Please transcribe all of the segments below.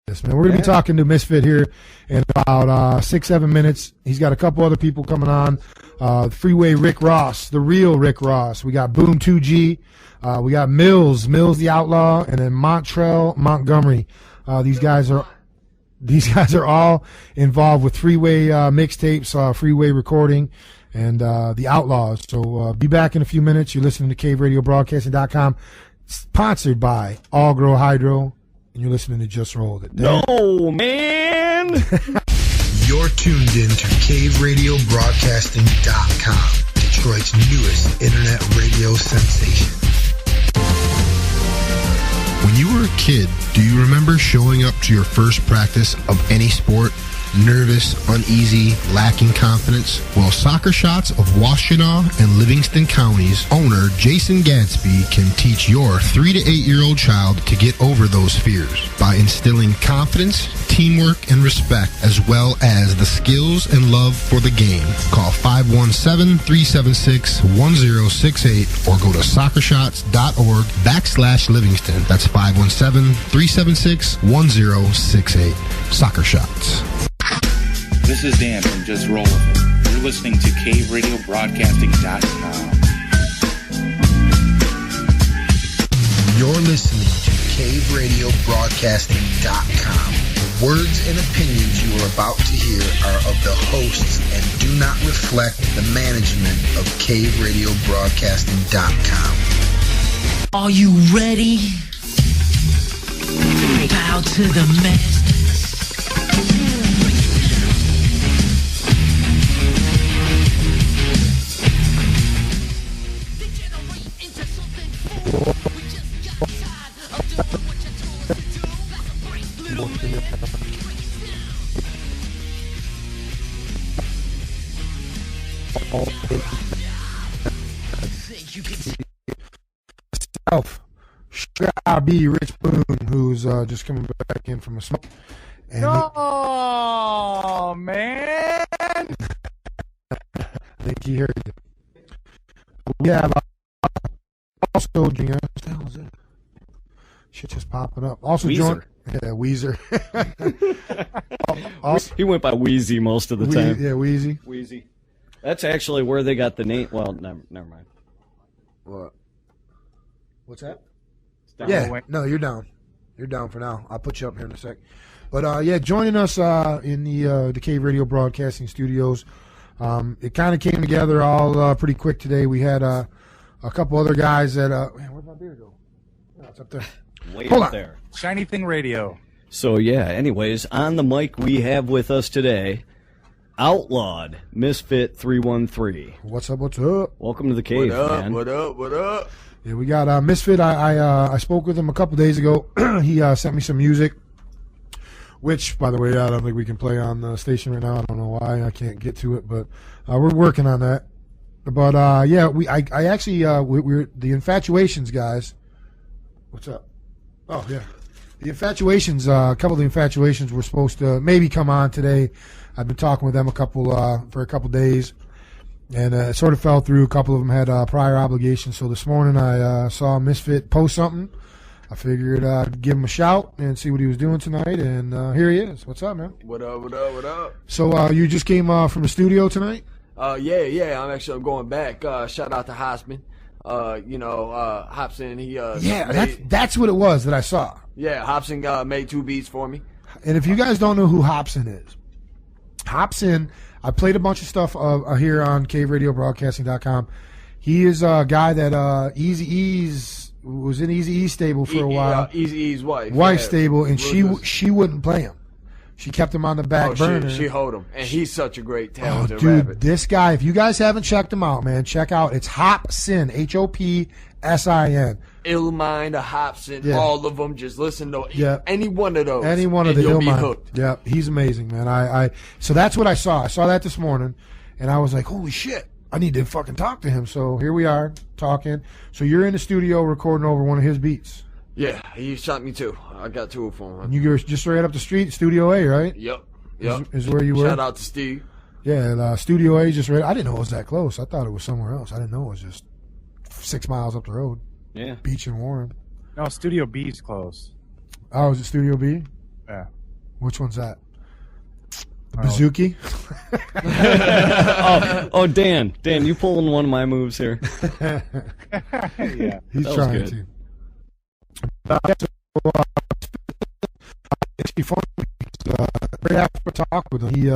this, man. We're going to be talking to Misfit here in about 6-7 minutes. He's got a couple other people coming on. Freeway Rick Ross, the real Rick Ross. We got Boom2G. We got Mills the Outlaw, and then Montgomery. These guys are all involved with Freeway mixtapes, Freeway recording, and the Outlaws. So be back in a few minutes. You're listening to CaveRadioBroadcasting.com, sponsored by All Grow Hydro, and you're listening to Just Roll It. No, man! You're tuned in to CaveRadioBroadcasting.com, Detroit's newest internet radio sensation. When you were a kid, do you remember showing up to your first practice of any sport? Nervous, uneasy, lacking confidence? Well, Soccer Shots of Washtenaw and Livingston Counties owner Jason Gadsby can teach your 3 to 8-year-old child to get over those fears by instilling confidence, teamwork, and respect, as well as the skills and love for the game. Call 517-376-1068 or go to soccershots.org/Livingston. That's 517-376-1068. Soccer Shots. This is Dan from Just Roll With It. You're listening to CaveRadioBroadcasting.com. You're listening to CaveRadioBroadcasting.com. The words and opinions you are about to hear are of the hosts and do not reflect the management of CaveRadioBroadcasting.com. Are you ready? Bow to the masters. B. Rich Boone, who's just coming back in from a smoke. And man! I think he heard you. We have also joining us. What the hell is it? Shit just popping up. Also Weezer. Weezer. He went by Wheezy most of the time. Yeah, Wheezy. Wheezy. That's actually where they got the name. Well, never mind. What? What's that? Down Yeah, no, you're down. You're down for now. I'll put you up here in a sec. But yeah, joining us in the Cave Radio Broadcasting Studios. It kind of came together all pretty quick today. We had a couple other guys that. Man, where'd my beer go? Oh, it's up there. Way Hold up on. there. Shiny Thing Radio. So yeah. Anyways, on the mic we have with us today, Outlawed Misfit313. What's up? What's up? Welcome to the cave, man. What up? Yeah, we got Misfit. I spoke with him a couple days ago. He sent me some music, which, by the way, I don't think we can play on the station right now. I don't know why I can't get to it, but we're working on that. But yeah, I actually we're the Infatuations guys. What's up? Oh yeah, the Infatuations. A couple of the Infatuations were supposed to maybe come on today. I've been talking with them for a couple days. And it sort of fell through. A couple of them had prior obligations. So this morning I saw Misfit post something. I figured I'd give him a shout and see what he was doing tonight. And here he is. What's up, man? What up? So you just came from the studio tonight? Yeah. I'm going back. Shout out to Hopson. Hopson, he that's what it was that I saw. Yeah, Hopson made 2 beats for me. And if you guys don't know who Hopson is, Hopson, I played a bunch of stuff here on CaveRadioBroadcasting.com. He is a guy that Eazy-E's was in Eazy-E's stable for a while. Eazy-E's wife. Wife stable, and she wouldn't play him. She kept him on the back burner. She hold him, and he's such a great talented dude, rapper. This guy, if you guys haven't checked him out, man, check out. It's Hopsin, Hopsin. Illmind, Hopsin, all of them. Just listen to any one of those. Any one of the Illmind. Yeah, he's amazing, man. So that's what I saw. I saw that this morning, and I was like, holy shit, I need to fucking talk to him. So here we are talking. So you're in the studio recording over one of his beats. Yeah, he shot me 2. I got 2 for him. And you were just right up the street, Studio A, right? Yep. Is where you were? Shout out to Steve. Yeah, Studio A just right. I didn't know it was that close. I thought it was somewhere else. I didn't know it was just 6 miles up the road. Yeah. Beach and Warren. No, Studio B's close. Oh, is it Studio B? Yeah. Which one's that? Bazooki? Dan, you pulling one of my moves here? Yeah. He's That was trying good. to. It's funny. Right after talk with him, he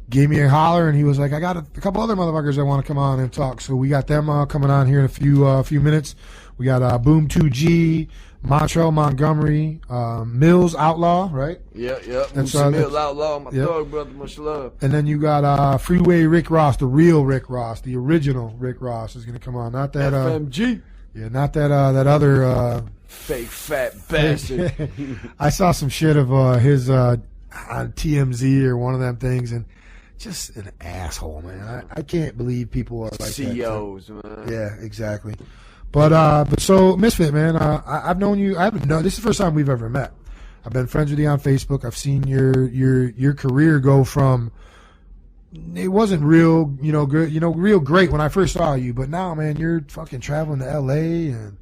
gave me a holler, and he was like, "I got a couple other motherfuckers that want to come on and talk." So we got them coming on here in a few minutes. We got Boom2G, Montgomery, Mills Outlaw, right? Yeah. That's Muszamil Outlaw, my yep. thug brother, much love. And then you got Freeway Rick Ross, the real Rick Ross, the original Rick Ross is going to come on. Not that FMG. yeah, not that that other Fake fat bastard. I saw some shit of his on TMZ or one of them things, and just an asshole, man. I can't believe people are like CEOs, that. man. Yeah, exactly. But so Misfit, man, I've known you. This is the first time we've ever met. I've been friends with you on Facebook. I've seen your career go from it wasn't real, good, real great when I first saw you, but now, man, you're fucking traveling to LA and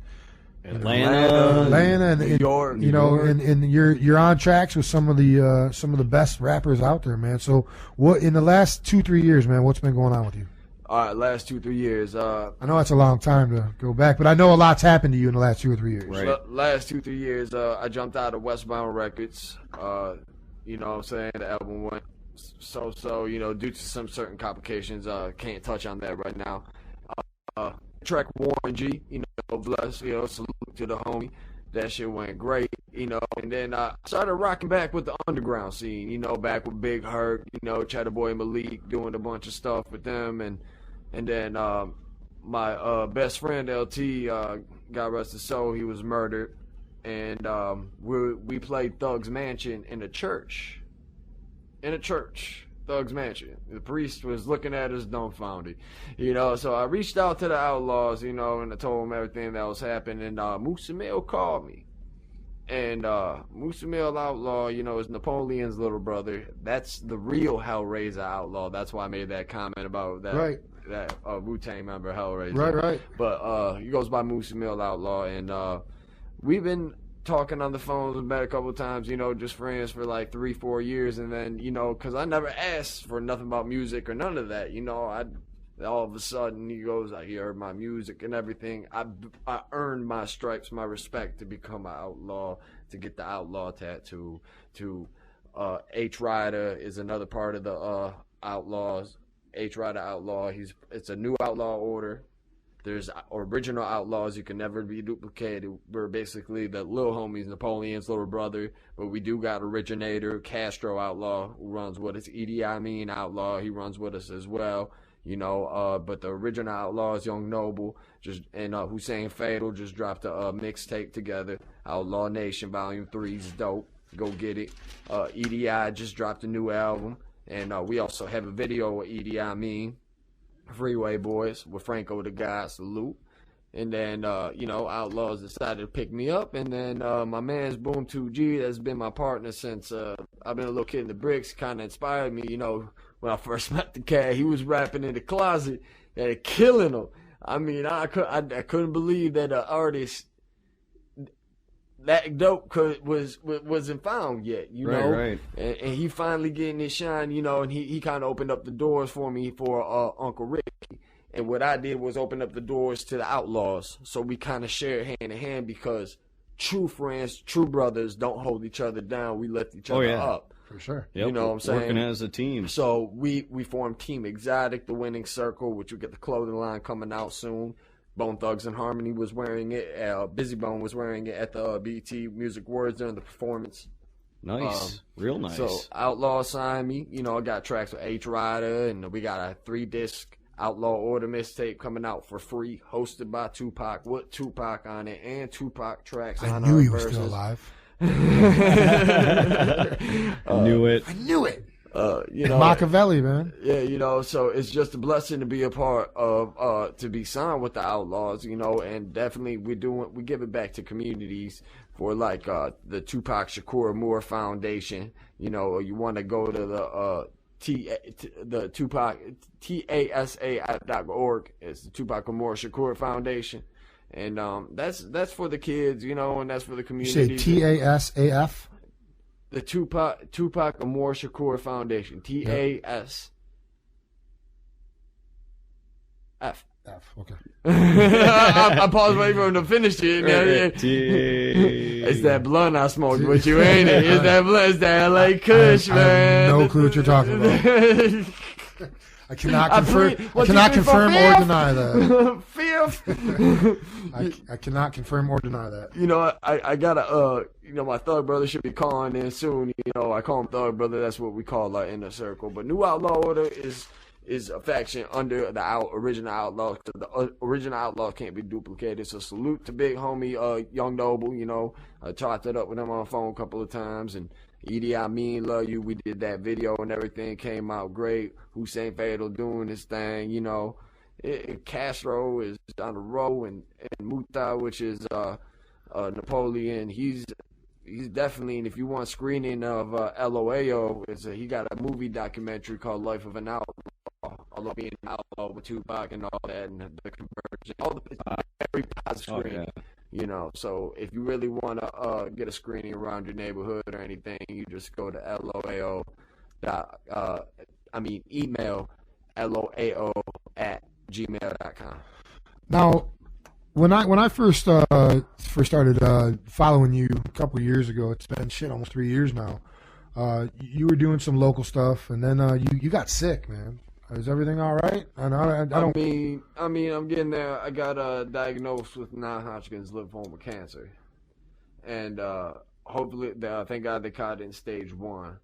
Atlanta, and New York, and you're on tracks with some of the best rappers out there, man. So what in the last 2-3 years, man? What's been going on with you? All right, last 2-3 years. I know that's a long time to go back, but I know a lot's happened to you in the last 2 or 3 years. Right. Last 2-3 years, I jumped out of Westbound Records. You know what I'm saying? The album went so, due to some certain complications, can't touch on that right now. Track Warren G, bless, salute to the homie. That shit went great, and then I started rocking back with the underground scene, back with Big Hurt, Cheddar Boy Malik, doing a bunch of stuff with them, and then my best friend LT, God rest his soul, he was murdered, and we played Thug's Mansion in a church. Thug's Mansion. The priest was looking at us dumbfounded, so I reached out to the Outlaws, and I told them everything that was happening, and Muszamil called me, and Muszamil Outlaw, is Napoleon's little brother. That's the real Hellraiser Outlaw. That's why I made that comment about that, right? That Wu-Tang member Hellraiser, right. But he goes by Muszamil Outlaw, and we've been talking on the phone, we met a couple of times, just friends for like 3-4 years, and then, because I never asked for nothing about music or none of that, all of a sudden he goes, he heard my music and everything. I earned my stripes, my respect to become an outlaw, to get the outlaw tattoo, to H Rider is another part of the Outlaws. H Rider Outlaw, it's a new outlaw order. There's original outlaws. You can never be duplicated. We're basically the little homies, Napoleon's little brother. But we do got originator, Castro Outlaw, who runs with us. Idi Amin Outlaw, he runs with us as well. But the original outlaw is Young Noble. And Hussein Fatal just dropped a mixtape together. Outlaw Nation Volume 3 is dope. Go get it. EDI just dropped a new album. And we also have a video with Idi Amin. Freeway Boys with Franco the God, salute. And then, Outlaws decided to pick me up. And then my man's Boom2G, that's been my partner since I've been a little kid in the bricks, kind of inspired me. When I first met the cat, he was rapping in the closet and killing him. I mean, I couldn't believe that an artist that dope wasn't found yet, Right. And he finally getting his shine, and he kind of opened up the doors for me for Uncle Ricky. And what I did was open up the doors to the Outlaws, so we kind of shared hand in hand, because true friends, true brothers don't hold each other down. We lift each other up. For sure. Yep, you know what I'm saying? Working as a team. So we formed Team Exotic, the Winning Circle, which we get the clothing line coming out soon. Bone Thugs and Harmony was wearing it. Busy Bone was wearing it at the BT Music Awards during the performance. Nice. Real nice. So Outlaw signed me. I got tracks with H Rider, and we got a 3-disc Outlaw Order mixtape coming out for free, hosted by Tupac, with Tupac on it, and Tupac tracks on I knew our he was verses. still alive. I knew it. I knew it. You know, Machiavelli, man. Yeah, you know, so it's just a blessing to be a part of, to be signed with the Outlaws, you know, and definitely we give it back to communities for like the Tupac Shakur Moore Foundation. You know, you want to go to the Tupac TASA.org. It's the Tupac Moore Shakur Foundation, and that's for the kids, you know, and that's for the You community. say TASAF? The Tupac Amor Shakur Foundation. TASF. Okay. I paused waiting for him to finish it. It's that blunt I smoked with you, ain't it? It's that blunt. It's that LA Kush, man. I have no clue what you're talking about. I cannot confirm or deny that. Fifth. I cannot confirm or deny that. You know, I gotta, my thug brother should be calling in soon. You know, I call him thug brother. That's what we call our inner circle. But New Outlaw Order is a faction under the original Outlaw. The original Outlaw can't be duplicated. So salute to big homie Young Noble. You know, I chopped it up with him on the phone a couple of times. And Edie, I mean, love you. We did that video and everything came out great. Hussein Fatal doing his thing. You know, Castro is on the row, and Muta, which is Napoleon. He's definitely, and if you want screening of LOAO, he got a movie documentary called Life of an Outlaw. Although being an outlaw with Tupac and all that, and the conversion, all the very positive screen, you know. So if you really want to get a screening around your neighborhood or anything, you just go to LOAO. Email LOAO@gmail.com. Now, when I first started following you a couple of years ago, it's been almost 3 years now. You were doing some local stuff, and then you got sick, man. Is everything all right? I don't. I'm getting there. I got diagnosed with non-Hodgkin's lymphoma cancer, and hopefully, thank God they caught it in stage 1.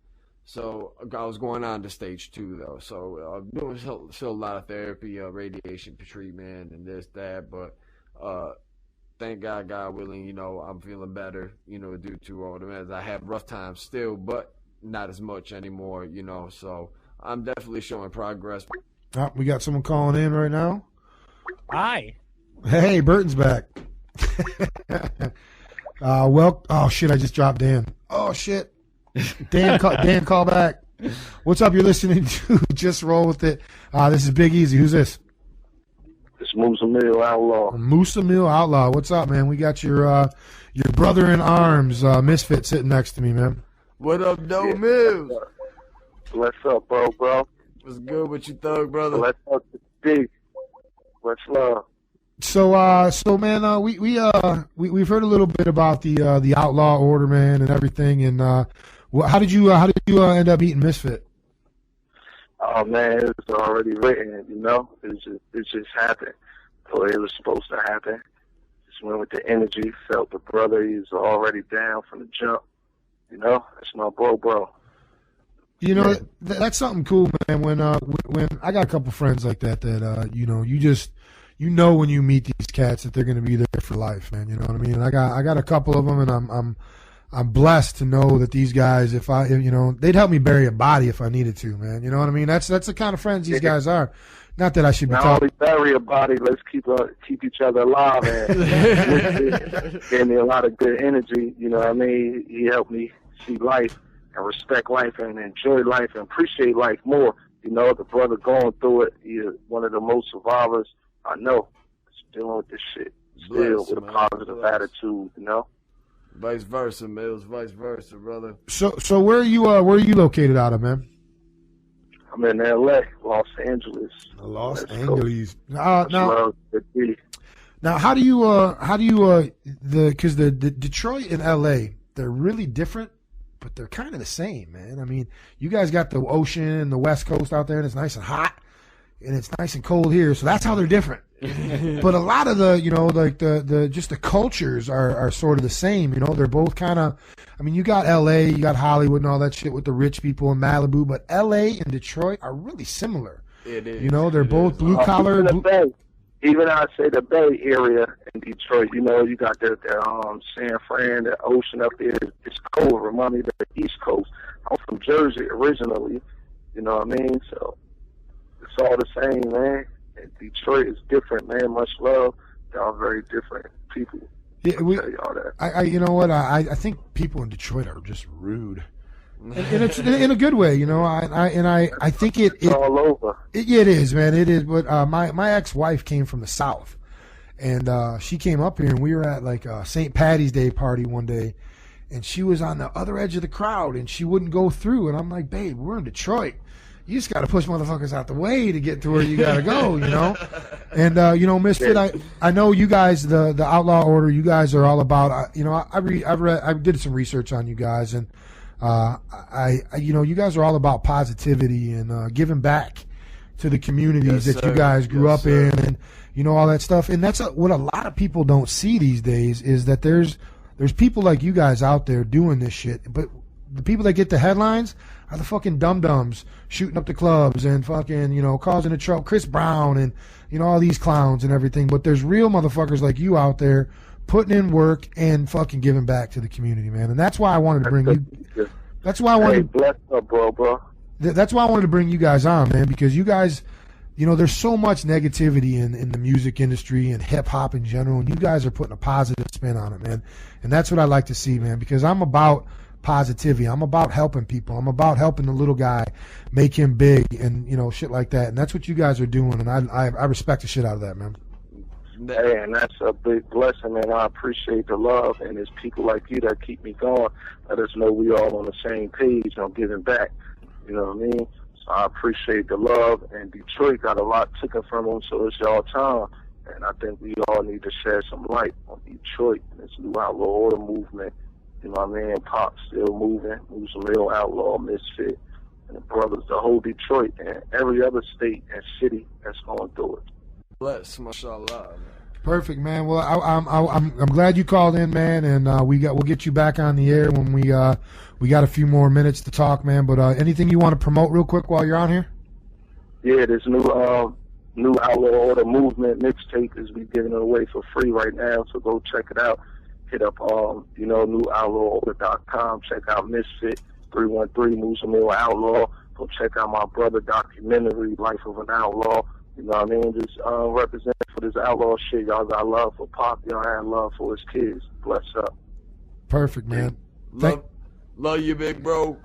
So I was going on to stage 2 though. So I'm doing still a lot of therapy, radiation treatment, and this that. But thank God, God willing, you know, I'm feeling better. You know, due to all the meds. I have rough times still, but not as much anymore. You know, so. I'm definitely showing progress. Oh, we got someone calling in right now. Hi. Hey, Burton's back. Oh shit! I just dropped Dan. Oh shit! Dan, call back. What's up? You're listening to Just Roll With It. This is Big Easy. Who's this? It's Muszamil Outlaw. Muszamil Outlaw. What's up, man? We got your brother in arms, Misfit, sitting next to me, man. What up, Doe Mills? What's up, bro? What's good with you, thug brother? What's up, big? What's love? So man, we've heard a little bit about the Outlaw Order, man, and everything. And how did you end up eating Misfit? Oh man, it was already written. You know, it just happened the way it was supposed to happen. Just went with the energy. Felt the brother. He was already down from the jump. You know, that's my bro. You know, that's something cool, man. When I got a couple friends like that, you know when you meet these cats that they're going to be there for life, man. You know what I mean? And I got a couple of them, and I'm blessed to know that these guys, they'd help me bury a body if I needed to, man. You know what I mean? That's the kind of friends these guys are. Not that I should be talking. Not only bury a body, let's keep each other alive, and gave me a lot of good energy. You know what I mean? He helped me see life and respect life and enjoy life and appreciate life more. You know, the brother going through it, he's one of the most survivors I know. Dealing with this shit still with a positive attitude, you know. Vice versa, Mills. Vice versa, brother. So where are you located out of, man? I'm in L.A., Los Angeles. Los Angeles. Now, how do you because the Detroit and L.A., they're really different, but they're kind of the same, man. I mean, you guys got the ocean and the West Coast out there, and it's nice and hot, and it's nice and cold here, so that's how they're different. But a lot of the, just the cultures are sort of the same. You know, they're both kind of. I mean, you got L.A., you got Hollywood and all that shit with the rich people in Malibu, but L.A. and Detroit are really similar. It is. You know, they're both blue collar. Even I'd say the Bay Area in Detroit, you know, you got the San Fran, the ocean up there. It's cold. Remind me of the East Coast. I'm from Jersey originally, you know what I mean? So it's all the same, man. And Detroit is different, man. Much love. Y'all very different people. Yeah, tell y'all that. You know what? I think people in Detroit are just rude. And it's in a good way, you know. I think it's all over. It is, man. It is. But my ex-wife came from the South, and she came up here, and we were at like a St. Patty's Day party one day, and she was on the other edge of the crowd, and she wouldn't go through. And I'm like, babe, we're in Detroit. You just got to push motherfuckers out the way to get to where you got to go, you know? And, Misfit, I know you guys, the Outlaw Order, you guys are all about, I did some research on you guys, and you guys are all about positivity and giving back to the communities that you guys grew up in, and, all that stuff. And that's what a lot of people don't see these days, is that there's people like you guys out there doing this shit, but the people that get the headlines are the fucking dum-dums shooting up the clubs and fucking, causing a trouble. Chris Brown and, all these clowns and everything. But there's real motherfuckers like you out there putting in work and fucking giving back to the community, man. And that's why I wanted to bring you. That's why I wanted. Hey, bless up, bro. That's why I wanted to bring you guys on, man, because you guys, there's so much negativity in the music industry and hip hop in general, and you guys are putting a positive spin on it, man. And that's what I like to see, man, because I'm about positivity. I'm about helping people. I'm about helping the little guy make him big and, shit like that. And that's what you guys are doing. And I respect the shit out of that, man. Hey, and that's a big blessing, man. I appreciate the love, and it's people like you that keep me going. Let us know we all on the same page on giving back. You know what I mean? So I appreciate the love, and Detroit got a lot taken from them, so it's y'all time. And I think we all need to shed some light on Detroit and this new Outlaw Order movement. You know what I mean? Pop still moving. Muszamil Outlaw, Misfit, and the brothers, the whole Detroit, and every other state and city that's going through it. Bless, mashallah. Perfect, man. Well, I'm glad you called in, man, and we'll get you back on the air when we got a few more minutes to talk, man. But anything you want to promote real quick while you're on here? Yeah, this new Outlaw Order movement mixtape is be giving it away for free right now, so go check it out. Hit up, newoutlaworder.com. Check out Misfit313, Muszamil Outlaw. Go check out my brother documentary, Life of an Outlaw. You know what I mean? Just represent for this outlaw shit. Y'all got love for Pop. Y'all had love for his kids. Bless up. Perfect, man. Love you, big bro.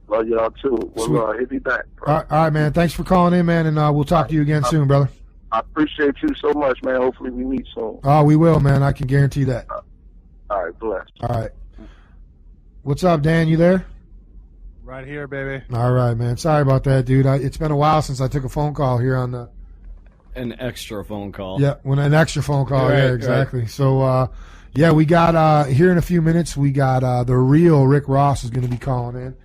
Love y'all too. Well, hit me back, bro. All right, man. Thanks for calling in, man, and we'll talk to you again soon, brother. I appreciate you so much, man. Hopefully we meet soon. Oh, we will, man. I can guarantee that. All right, bless. All right. What's up, Dan? You there? Right here, baby. All right, man. Sorry about that, dude. It's been a while since I took a phone call here on the... An extra phone call. Yeah, an extra phone call. Right, yeah, exactly. Right. So, we got, here in a few minutes, we got the real Rick Ross is going to be calling in.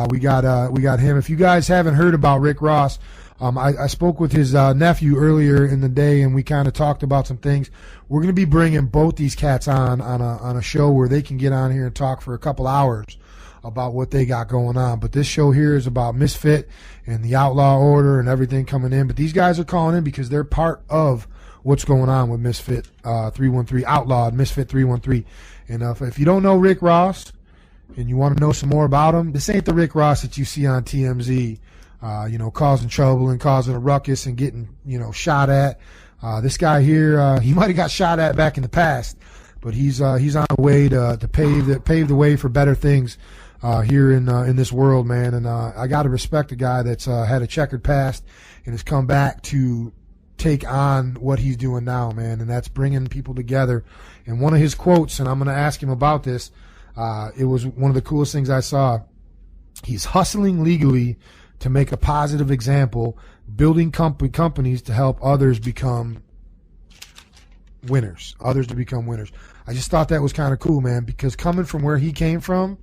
We got him. If you guys haven't heard about Rick Ross... I spoke with his nephew earlier in the day, and we kind of talked about some things. We're going to be bringing both these cats on a show where they can get on here and talk for a couple hours about what they got going on. But this show here is about Misfit and the Outlaw Order and everything coming in. But these guys are calling in because they're part of what's going on with Misfit 313, Outlawed Misfit313. And if you don't know Rick Ross and you want to know some more about him, this ain't the Rick Ross that you see on TMZ. Causing trouble and causing a ruckus and getting, shot at. This guy here, he might have got shot at back in the past, but he's on the way to pave the way for better things here in this world, man. And I got to respect a guy that's had a checkered past and has come back to take on what he's doing now, man. And that's bringing people together. And one of his quotes, and I'm going to ask him about this. It was one of the coolest things I saw. He's hustling legally to make a positive example, building companies to help others become winners. I just thought that was kind of cool, man, because coming from where he came from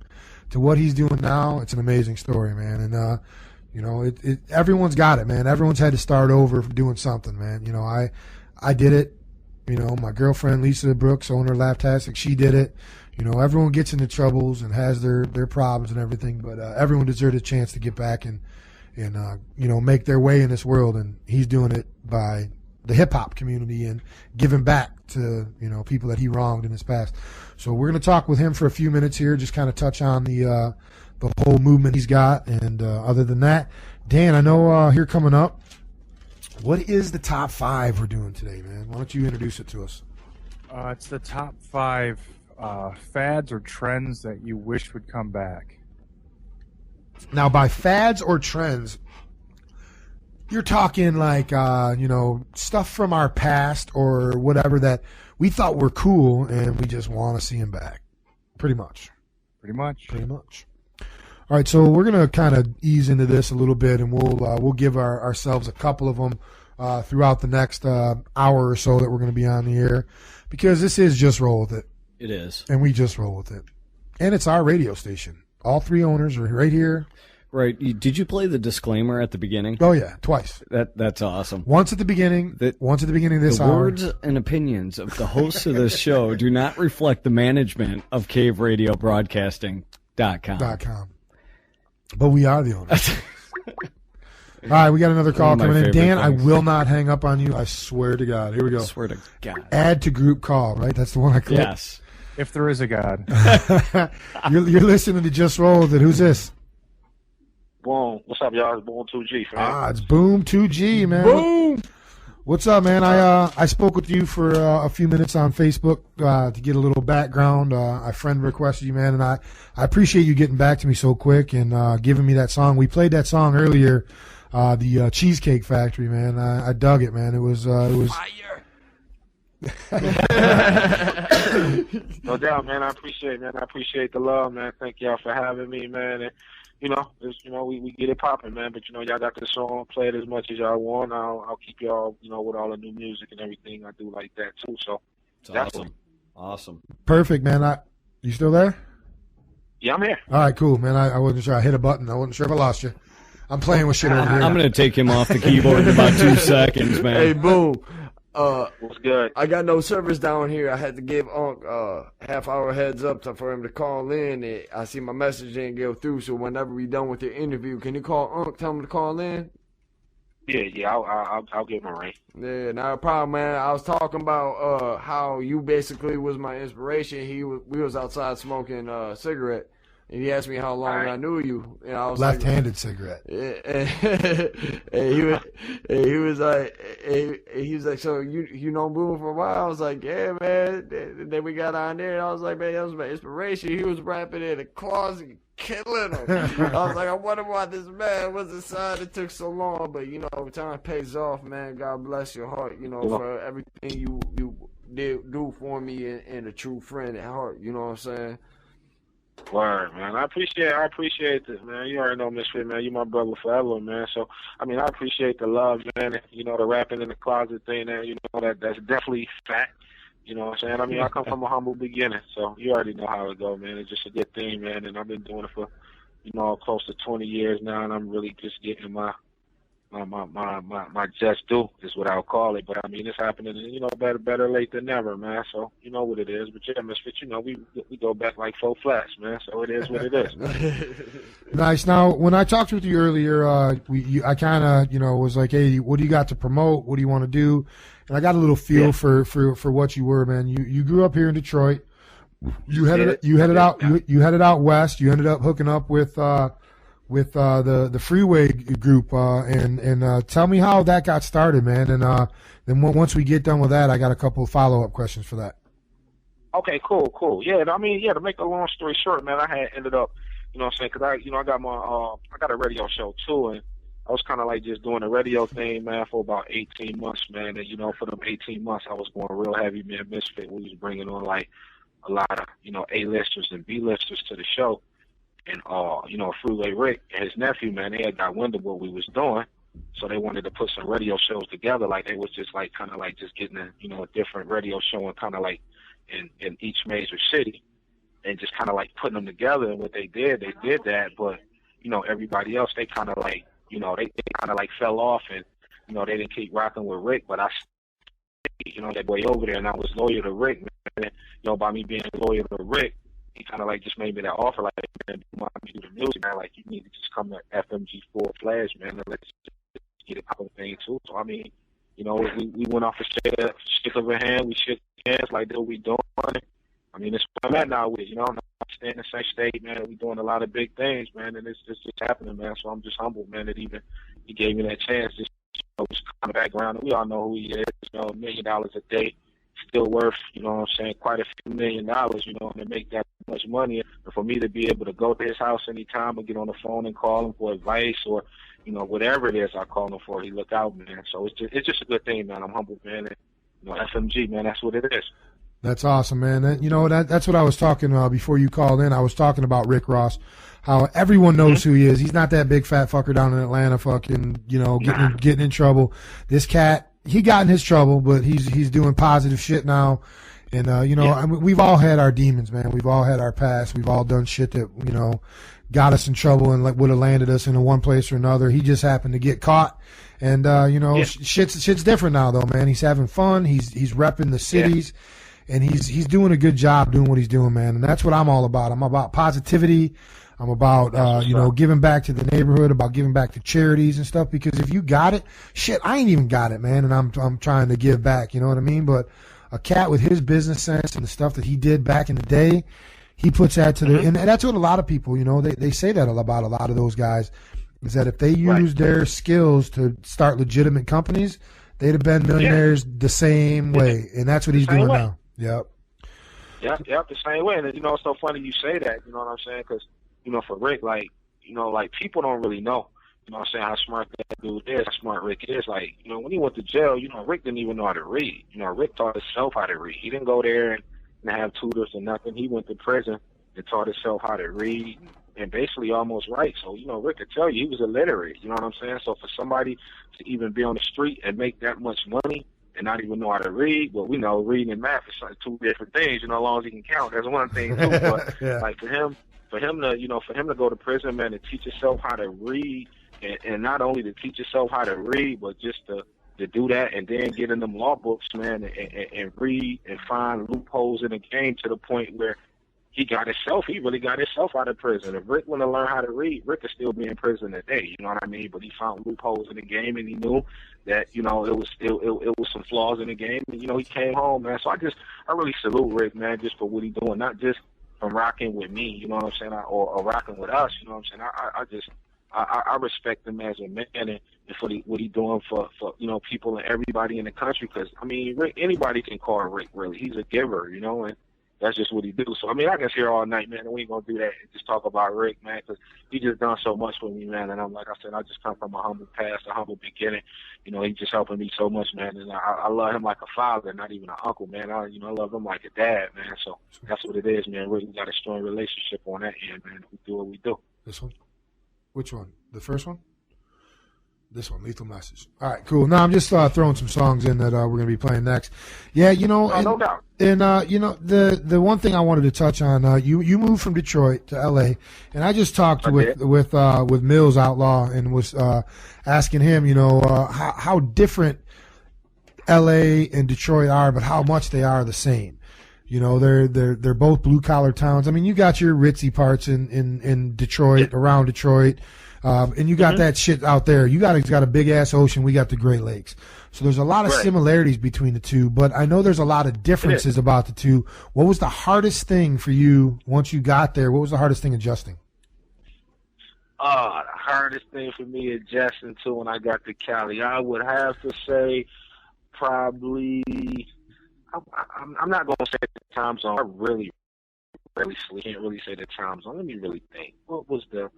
to what he's doing now, it's an amazing story, man. And, everyone's got it, man. Everyone's had to start over doing something, man. I did it. My girlfriend, Lisa Brooks, owner of Laptastic, she did it. Everyone gets into troubles and has their problems and everything, but everyone deserves a chance to get back and make their way in this world, and he's doing it by the hip-hop community and giving back to, people that he wronged in his past. So we're going to talk with him for a few minutes here, just kind of touch on the whole movement he's got, and other than that, Dan, I know here coming up, what is the top 5 we're doing today, man? Why don't you introduce it to us? It's the top 5 fads or trends that you wish would come back. Now, by fads or trends, you're talking like, stuff from our past or whatever that we thought were cool and we just want to see them back. Pretty much. Pretty much. Pretty much. All right, so we're gonna kind of ease into this a little bit, and we'll give ourselves a couple of them throughout the next hour or so that we're gonna be on the air, because this is Just Roll With It. It is. And we just roll with it. And it's our radio station. All three owners are right here. Right. Did you play the disclaimer at the beginning? Oh yeah, twice. That's awesome. Once at the beginning. Once at the beginning of this hour. The words and opinions of the hosts of this show do not reflect the management of CaveRadioBroadcasting.com. But we are the owners. All right, we got another call coming in. Dan, I will not hang up on you. I swear to God. Here we go. I swear to God. Add to group call, right? That's the one I clicked. Yes. If there is a God. You're listening to Just Roll With It. Who's this? Boom. What's up, y'all? It's Boom2G, man. It's Boom2G, man. Boom! What's up, man? I spoke with you for a few minutes on Facebook to get a little background. A friend requested you, man, and I appreciate you getting back to me so quick and giving me that song. We played that song earlier, the Cheesecake Factory, man. I dug it, man. It was Fire! No doubt, man. I appreciate the love, man. Thank y'all for having me, man. And we get it popping, man. But y'all got this song. Play it as much as y'all want. I'll keep y'all, with all the new music and everything. I do like that too. So it's awesome. Awesome. Perfect, man. You still there? Yeah, I'm here. All right, cool, man. I wasn't sure. I hit a button. I wasn't sure if I lost you. I'm playing with shit over here. I'm gonna take him off the keyboard in about 2 seconds, man. Hey, Boom. What's good? I got no service down here. I had to give Unc half-hour heads up for him to call in. And I see my message didn't go through, so whenever we done with your interview, can you call Unc, tell him to call in? Yeah, I'll give him a ring. Yeah, not a problem, man. I was talking about how you basically was my inspiration. We was outside smoking a cigarette. And he asked me how long I knew you, and I was left-handed cigarette. And he was like, so you know Boom for a while? I was like, yeah, man. And then we got on there, and I was like, man, that was my inspiration. He was rapping in the closet, killing him. I was like, I wonder why this man was inside. It took so long, but time pays off, man. God bless your heart, for everything you do for me and a true friend at heart. You know what I'm saying? Word, man. I appreciate this, man. You already know Misfit, man. You my brother forever, man. So, I appreciate the love, man. And, the rapping in the closet thing, that's definitely fact. You know what I'm saying? I come from a humble beginning, so you already know how it go, man. It's just a good thing, man. And I've been doing it for, close to 20 years now, and I'm really just getting my just due is what I'll call it. But it's happening, better late than never, man. So you know what it is. But yeah, Misfit, we go back like 4 flats, man. So it is what it is. Nice. Now, when I talked with you earlier, I kind of, was like, hey, what do you got to promote? What do you want to do? And I got a little feel for what you were, man. You grew up here in Detroit. You headed out west. You ended up hooking up with the Freeway group, and tell me how that got started, man. And then once we get done with that, I got a couple of follow-up questions for that. Okay, cool. Yeah, to make a long story short, man, I had ended up, because I got I got a radio show too, and I was kind of like just doing a radio thing, man, for about 18 months, man. And for them 18 months, I was going real heavy, man. Misfit, we was bringing on like a lot of A-listers and B-listers to the show. And, Freeway Rick and his nephew, man, they had got wind of what we was doing. So they wanted to put some radio shows together. Like, they was just like, kind of like just getting a different radio show and kind of like in each major city and just kind of like putting them together. And what they did that. But, everybody else, they kind of like, they kind of like fell off and, they didn't keep rocking with Rick. But I, that boy over there, and I was loyal to Rick, man. By me being loyal to Rick, he kind of like just made me that offer, like, man, you want me to do the music, man? Like, you need to just come to FMG4 Flash, man, and let's just get it popping thing too. So we went off a stick of a hand, we shook hands, like, what we doing? It's where I'm at now with, I'm staying in the same state, man. We doing a lot of big things, man, and it's just happening, man. So I'm just humbled, man, that even he gave me that chance. Just kind of background, and we all know who he is. $1 million a day. Still worth, quite a few $1 million, and to make that much money. And for me to be able to go to his house anytime or get on the phone and call him for advice or, whatever it is I call him for, he look out, man. So it's just a good thing, man. I'm humbled, man. And, FMG, man, that's what it is. That's awesome, man. And, you know, that's what I was talking before you called in. I was talking about Rick Ross, how everyone knows who he is. He's not that big fat fucker down in Atlanta, fucking, you know, getting in trouble. This cat, he got in his trouble, but he's doing positive shit now. And you know, I mean, we've all had our demons, man. We've all had our past. We've all done shit that, you know, got us in trouble and like would have landed us in one place or another. He just happened to get caught. And you know, shit's different now though, man. He's having fun. He's repping the cities. And he's doing a good job doing what he's doing, man. And that's what I'm all about. I'm about positivity. I'm about, you know, giving back to the neighborhood, about giving back to charities and stuff. Because if you got it, shit, I ain't even got it, man. And I'm trying to give back. You know what I mean? But a cat with his business sense and the stuff that he did back in the day, he puts that to and that's what a lot of people, you know, they say that about a lot of those guys, is that if they use their skills to start legitimate companies, they'd have been millionaires the same way. And that's what he's doing now. Yep, the same way. And, you know, it's so funny you say that, you know what I'm saying? Because, you know, for Rick, like, you know, like, people don't really know, you know what I'm saying, how smart that dude is, how smart Rick is. Like, you know, when he went to jail, you know, Rick didn't even know how to read. You know, Rick taught himself how to read. He didn't go there and have tutors or nothing. He went to prison and taught himself how to read and basically almost write. So, you know, Rick could tell you he was illiterate, you know what I'm saying? So for somebody to even be on the street and make that much money and not even know how to read, well, we know reading and math is like two different things, you know, as long as he can count. That's one thing too. But like for him to go to prison, man, to teach himself how to read, and not only to teach yourself how to read, but just to do that and then get in them law books, man, and read and find loopholes in the game to the point where he really got himself out of prison. If Rick wouldn't have learned how to read, Rick could still be in prison today, you know what I mean? But he found loopholes in the game, and he knew that, you know, it was some flaws in the game, and, you know, he came home, man. So I really salute Rick, man, just for what he's doing, not just from rocking with me, you know what I'm saying, or rocking with us, you know what I'm saying? I respect him as a man and for what he's doing for, you know, people and everybody in the country. Because, I mean, Rick, anybody can call Rick, really. He's a giver, you know, and that's just what he do. So, I mean, I can sit here all night, man, and we ain't going to do that and just talk about Rick, man, because he just done so much for me, man. And I'm like I said, I just come from a humble past, a humble beginning. You know, he just helping me so much, man. And I love him like a father, not even an uncle, man. I love him like a dad, man. So that's what it is, man. We got a strong relationship on that end, man. We do what we do. This one? Which one? The first one? This one, Lethal Message. All right, cool. Now I'm just throwing some songs in that we're going to be playing next. Yeah, you know, no doubt. And you know, the one thing I wanted to touch on, you moved from Detroit to L.A. and I just talked with Mills Outlaw and was asking him, you know, how different L.A. and Detroit are, but how much they are the same. You know, they're both blue collar towns. I mean, you got your ritzy parts in Detroit, around Detroit. And you got that shit out there. You got a big ass ocean. We got the Great Lakes. So there's a lot of similarities between the two, but I know there's a lot of differences about the two. What was the hardest thing for you once you got there? What was the hardest thing adjusting? The hardest thing for me adjusting to when I got to Cali, I would have to say probably, I'm not going to say the time zone. I really can't really say the time zone. Let me really think. What was the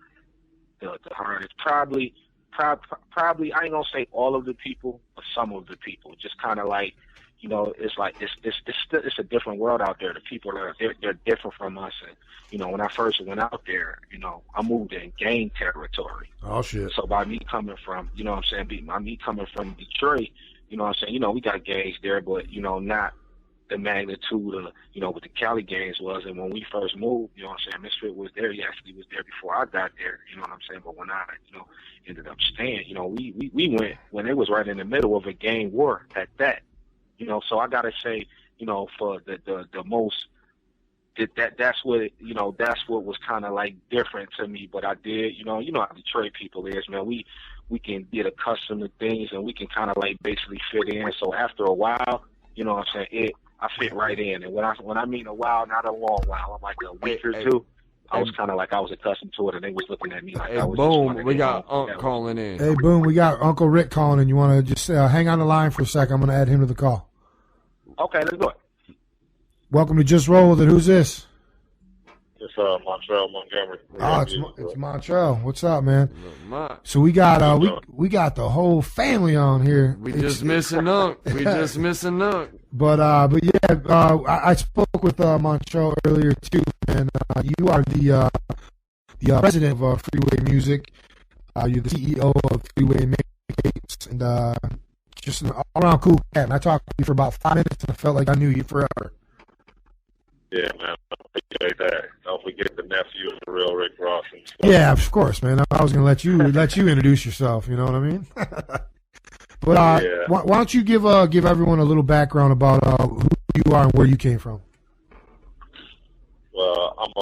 hardest? Probably I ain't gonna say all of the people, but some of the people. Just kind of like, you know, it's like it's a different world out there. The people they're different from us. And you know, when I first went out there, you know, I moved in gang territory. Oh shit! So by me coming from, you know what I'm saying, by me coming from Detroit, you know what I'm saying, you know, we got gangs there, but you know, not the magnitude of, you know, what the Cali gangs was. And when we first moved, you know what I'm saying, Misfit was there. He actually was there before I got there, you know what I'm saying? But when I, you know, ended up staying, you know, we went when it was right in the middle of a gang war at that, you know. So I got to say, you know, for the most, that's what, you know, that's what was kind of like different to me. But I did, you know how Detroit people is, man. We can get accustomed to things and we can kind of like basically fit in. So after a while, you know what I'm saying, I fit right in. And when I mean a while, not a long while, I'm like a week or two, I was kind of like I was accustomed to it, and they was looking at me like I was Boom, we got Unc calling in. Hey, Boom, we got Uncle Rick calling in. You want to just hang on the line for a second? I'm going to add him to the call. Okay, let's do it. Welcome to Just Roll With It. Who's this? It's Montreal, Montgomery. It's Montreal. What's up, man? So we got we got the whole family on here. We just missing Unc. But yeah, I spoke with Montreal earlier too, and you are the president of Freeway Music. You're the CEO of Freeway Mixtapes, and just an all-around cool cat. And I talked to you for about 5 minutes, and I felt like I knew you forever. Yeah, man. Don't forget that. Don't forget the nephew of the real Rick Ross. And stuff. Yeah, of course, man. I was gonna let you introduce yourself. You know what I mean? But yeah. why don't you give everyone a little background about who you are and where you came from? Well, I'm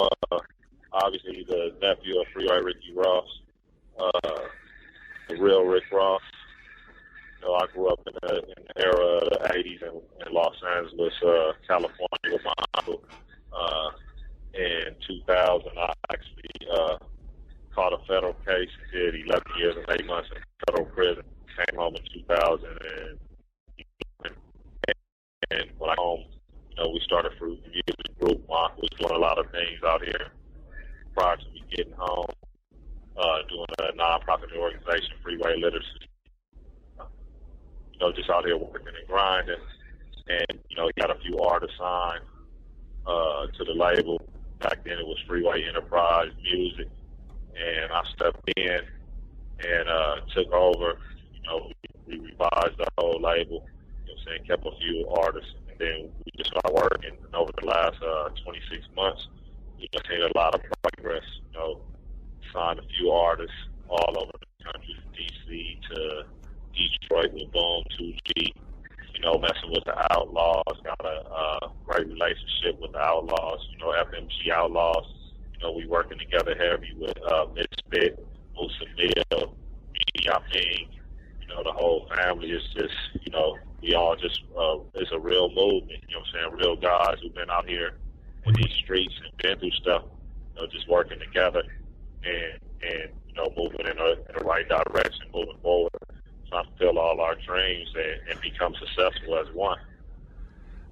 obviously the nephew of Freeway Ricky Ross, the real Rick Ross. You know, I grew up in the era of the 80s in Los Angeles, California with my uncle. In 2000, I actually caught a federal case and did 11 years and 8 months in federal prison. Came home in 2000, and when I came home, you know, we started Freeway Music Group. Mont was doing a lot of things out here prior to me getting home, doing a nonprofit organization, Freeway Literacy. You know, just out here working and grinding, and you know, got a few artists signed to the label. Back then, it was Freeway Enterprise Music, and I stepped in and took over. You know, we revised the whole label, you know, saying, kept a few artists, and then we just started working. And over the last 26 months, we've seen a lot of progress. You know, signed a few artists all over the country, from DC to Detroit with Boom2G. You know, messing with the Outlaws, got a great relationship with the Outlaws. You know, FMG Outlaws. You know, we working together heavy with Misfit, Muszamil, Outlaw. You know, the whole family is just, you know, we all just, it's a real movement, you know what I'm saying? Real guys who've been out here in these streets and been through stuff, you know, just working together and you know, moving in the right direction, moving forward, trying to fulfill all our dreams and become successful as one.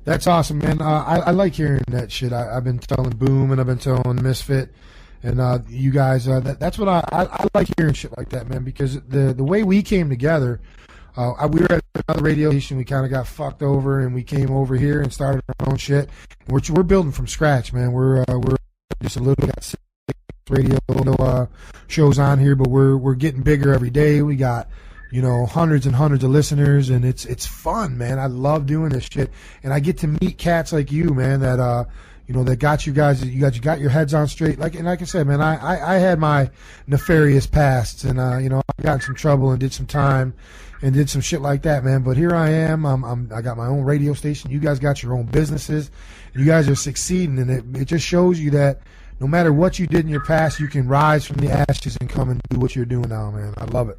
That's awesome, man. I like hearing that shit. I've been telling Boom and I've been telling Misfit. And you guys, that's what I like hearing shit like that, man, because the way we came together, we were at another radio station, we kind of got fucked over, and we came over here and started our own shit. And we're building from scratch, man. We're just a little, got 6 radio shows on here, but we're getting bigger every day. We got, you know, hundreds and hundreds of listeners, and it's fun, man. I love doing this shit, and I get to meet cats like you, man, that you know, that got you guys, you got your heads on straight. Like I said, man, I had my nefarious pasts, and you know, I got in some trouble and did some time and did some shit like that, man. But here I am. I got my own radio station. You guys got your own businesses. You guys are succeeding, and it just shows you that no matter what you did in your past, you can rise from the ashes and come and do what you're doing now, man. I love it.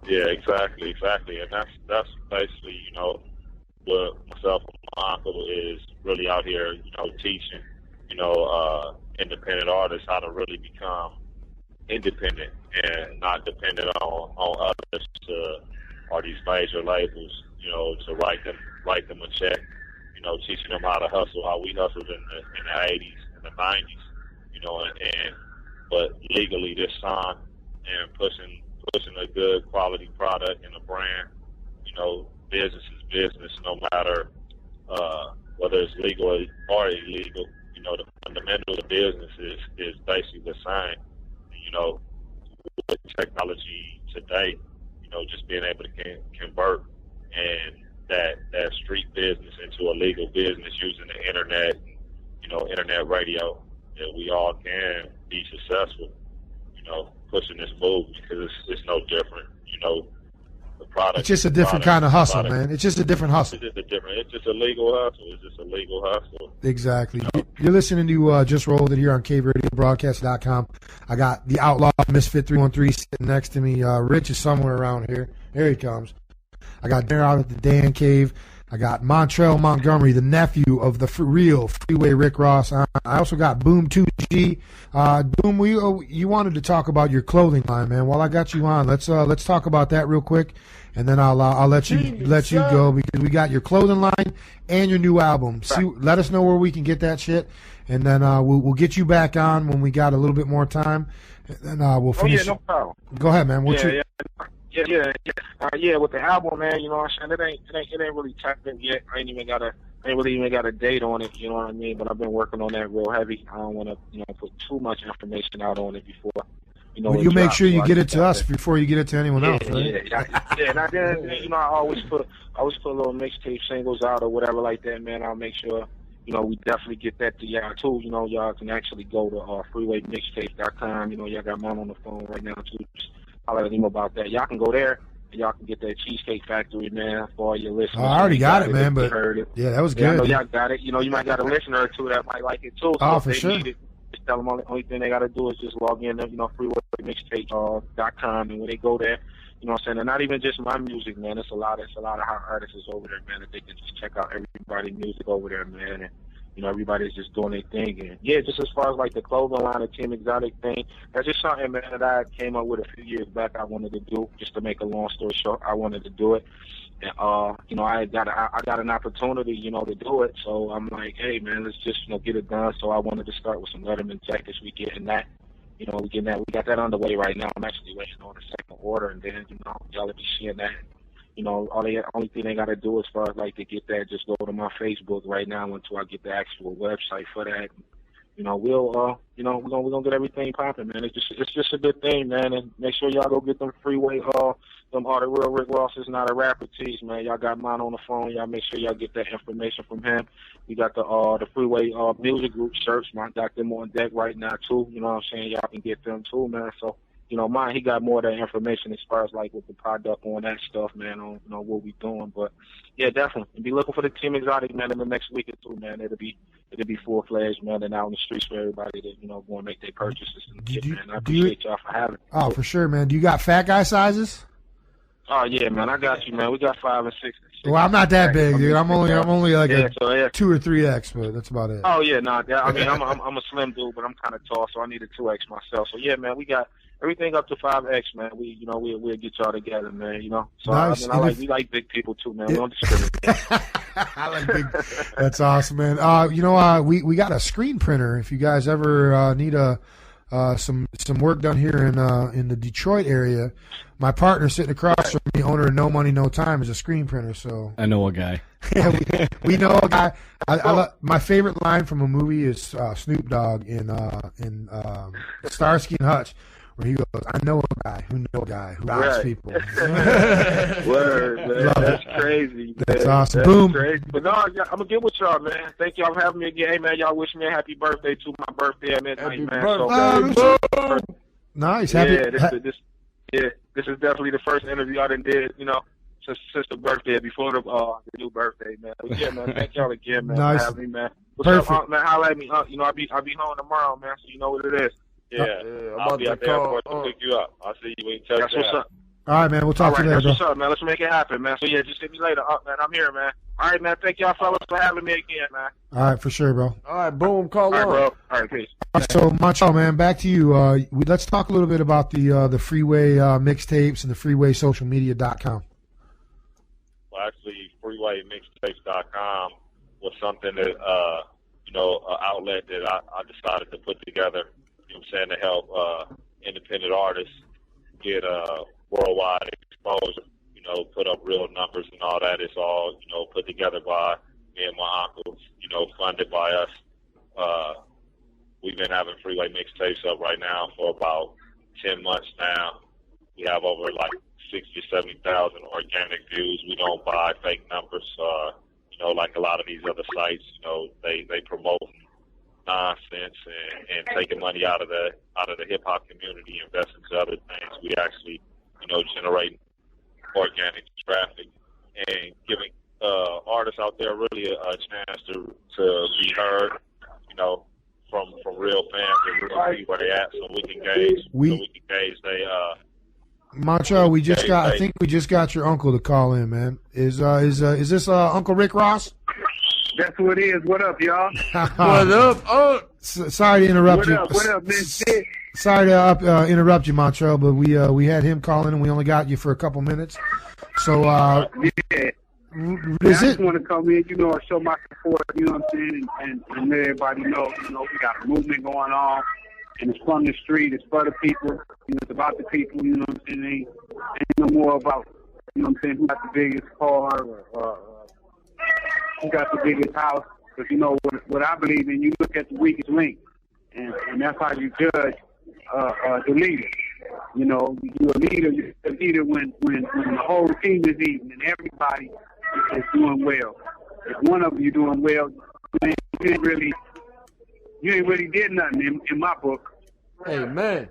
Yeah, exactly, and that's basically, you know, what myself and my uncle is really out here, you know, teaching, you know, independent artists how to really become independent and not dependent on others or these major labels, you know, to write them a check, you know, teaching them how to hustle, how we hustled in the 80s and the 90s, you know, but legally this time and pushing a good quality product and a brand, you know, business is business, no matter whether it's legal or illegal. You know, the fundamentals of business is basically the same. You know, with technology today, you know, just being able to convert and that street business into a legal business using the internet, you know, internet radio, that we all can be successful. You know, pushing this movement, because it's no different. You know, the product. It's just a different kind of hustle, man. It's just a different hustle. It's just a legal hustle. It's just a legal hustle. Exactly. You're listening to Just Rolled It here on CaveRadioBroadcast.com. I got the Outlawed Misfit313 sitting next to me. Rich is somewhere around here. Here he comes. I got Darren out at the Dan Cave. I got Montreal Montgomery, the nephew of the real Freeway Rick Ross. I also got Boom2G. Boom, you wanted to talk about your clothing line, man. While I got you on, let's talk about that real quick, and then I'll let you go, because we got your clothing line and your new album. Let us know where we can get that shit, and then we'll get you back on when we got a little bit more time, and then we'll finish. Oh yeah, no problem. Go ahead, man. Yeah, with the album, man, you know what I'm saying? It ain't really tapped in yet. I ain't really even got a date on it, you know what I mean? But I've been working on that real heavy. I don't want to, put too much information out on it before, Well, you make sure you get it to us before you get it to anyone else, right? Yeah. And I always put little mixtape singles out or whatever like that, man. I'll make sure, we definitely get that to y'all too. Y'all can actually go to freewaymixtape.com. Y'all got Mont on the phone right now too. Just holler at him about that. Y'all can go there. Y'all can get that Cheesecake Factory, man, for all your listeners. I already got it, man, but heard it. Yeah, that was good. I know y'all got it. You might got a listener or two that might like it too. So oh, if for they sure. Need it, just tell them only thing they got to do is just log in to, freewaymixtape.com, and when they go there, you know what I'm saying? And not even just my music, man. It's a lot of hot artists over there, man, that they can just check out everybody's music over there, man. And, everybody's just doing their thing. And, yeah, just as far as, like, the clothing line, the Team Exotic thing, that's just something, man, that I came up with a few years back I wanted to do. Just to make a long story short, I wanted to do it. And, I got an opportunity, to do it. So I'm like, hey, man, let's just, get it done. So I wanted to start with some Letterman jackets. We got that underway right now. I'm actually waiting on the second order, and then, y'all will be seeing that. Only thing they got to do as far as like to get that, just go to my Facebook right now until I get the actual website for that. We're gonna get everything popping, man. It's just a good thing, man. And make sure y'all go get them Freeway, them all the real Rick Ross is not a rapper tees, man. Y'all got mine on the phone. Y'all make sure y'all get that information from him. We got the Freeway music group shirts. I got them on deck right now too. You know what I'm saying? Y'all can get them too, man. So. Mine, he got more of that information as far as like with the product on that stuff, man, on what we doing. But yeah, definitely. And be looking for the Team Exotic, man, in the next week or two, man. It'll be full fledged, man, and out in the streets for everybody that, go and make their purchases and man. I appreciate y'all for having it. Oh, for sure, man. Do you got fat guy sizes? Oh yeah, man, I got you, man. We got 5 and 6. Well, I'm not that big, dude. I'm only like a 2 or 3X, but that's about it. Oh yeah, I'm a slim dude, but I'm kind of tall, so I need a 2X myself. So yeah, man, we got everything up to 5X, man. We'll get y'all together, man. So nice. We like big people too, man. We don't discriminate. I like big. That's awesome, man. We got a screen printer. If you guys ever need some work done here in the Detroit area, my partner sitting across from me, owner of No Money No Time, is a screen printer. So I know a guy. Yeah, we know a guy. My favorite line from a movie is Snoop Dogg in Starsky and Hutch, where he goes, "I know a guy who robs people." Word, man. That's crazy. Man. That's awesome. That's Boom. Crazy. But no, I'm gonna get with y'all, man. Thank y'all for having me again. Hey, man, y'all wish me a happy birthday too. My birthday at midnight, man. Nice. This is definitely the first interview I done did, since the birthday, before the new birthday, man. But yeah, man, thank y'all again, man, nice. for having me, man. What's Perfect. Up, man? Holla at me. I'll be home tomorrow, man, so you know what it is. Yeah, I'll be at the airport to pick you up. I'll see you when you touch That's what's up. All right, man. We'll talk to you later, bro. What's up, man? Let's make it happen, man. So, yeah, just hit me later. Man, I'm here, man. All right, man. Thank y'all fellas for having me again, man. All right, for sure, bro. All right, boom. Call on. All right, bro. All right, peace. So, Macho, man, back to you. Let's talk a little bit about the Freeway mixtapes and the freewaysocialmedia.com. Well, actually, freewaymixtapes.com was something that, an outlet that I decided to put together, to help independent artists get worldwide exposure, put up real numbers and all that. It's all, put together by me and my uncles, funded by us. We've been having Freeway mixtapes up right now for about 10 months now. We have over like 60 or 70,000 organic views. We don't buy fake numbers, like a lot of these other sites, they promote nonsense and taking money out of the hip hop community, invest into other things. We actually, generate organic traffic and giving artists out there really a chance to be heard, from real fans and really see where they at, so we can gauge. They Macho, I think we just got your uncle to call in, man. Is this Uncle Rick Ross? That's who it is. What up, y'all? What up? Oh, sorry to interrupt you. What up, man? Sorry to interrupt you, Macho, but we had him calling and we only got you for a couple minutes. So I just want to come in, show my support, you know what I'm saying, and let everybody know, we got a movement going on, and it's from the street, it's for the people, You know, it's about the people. You know what I'm saying? Ain't no more about, you know what I'm saying, who got the biggest car or who got the biggest house. Because, you know, what I believe in, you look at the weakest link, and that's how you judge the leader. You know, you're a leader when the whole team is eating and everybody is doing well. If one of you doing well, you ain't really did nothing in my book. Amen.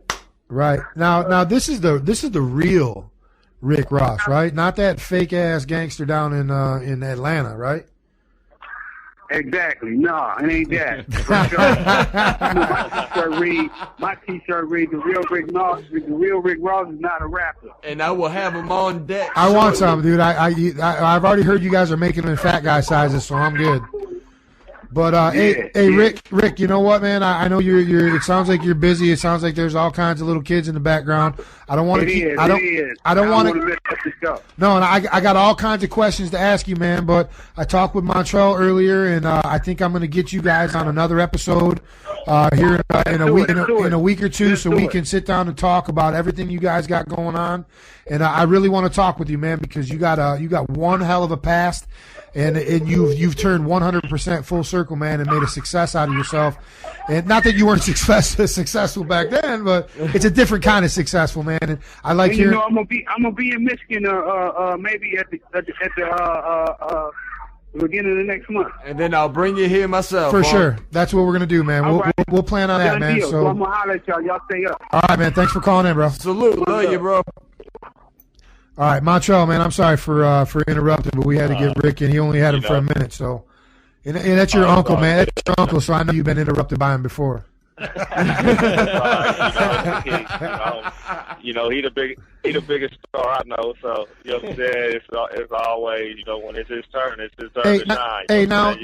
Right. Now this is the real Rick Ross, right? Not that fake ass gangster down in Atlanta, right? Exactly. No, it ain't that. For sure. You know, my T-shirt reads the real Rick Ross. The real Rick Ross is not a rapper. And I will have him on deck. I want some, dude. I've already heard you guys are making them in fat guy sizes, so I'm good. But hey, Rick, you know what, man? I know you're. It sounds like you're busy. It sounds like there's all kinds of little kids in the background. I don't want to keep. I don't want to. No, and I got all kinds of questions to ask you, man. But I talked with Montreal earlier, and I think I'm going to get you guys on another episode here in a week or two, so we can sit down and talk about everything you guys got going on. And I really want to talk with you, man, because you got one hell of a past. And you've turned 100% full circle, man, and made a success out of yourself. And not that you weren't successful back then, but it's a different kind of successful, man. And I like hearing. You know, I'm gonna be in Michigan, maybe at the beginning of the next month. And then I'll bring you here myself. For sure, that's what we're gonna do, man. We'll plan on that, man. Deal. So I'm gonna holler at y'all. Y'all stay up. All right, man. Thanks for calling in, bro. Salute, love you, bro. All right, Montreal, man, I'm sorry for interrupting, but we had to get Rick, and he only had him for a minute. So, and that's your uncle, man. That's your uncle, so I know you've been interrupted by him before. You know, he the biggest star I know. So you know what I'm saying. It's always, you know, when it's his turn to shine. Hey, now,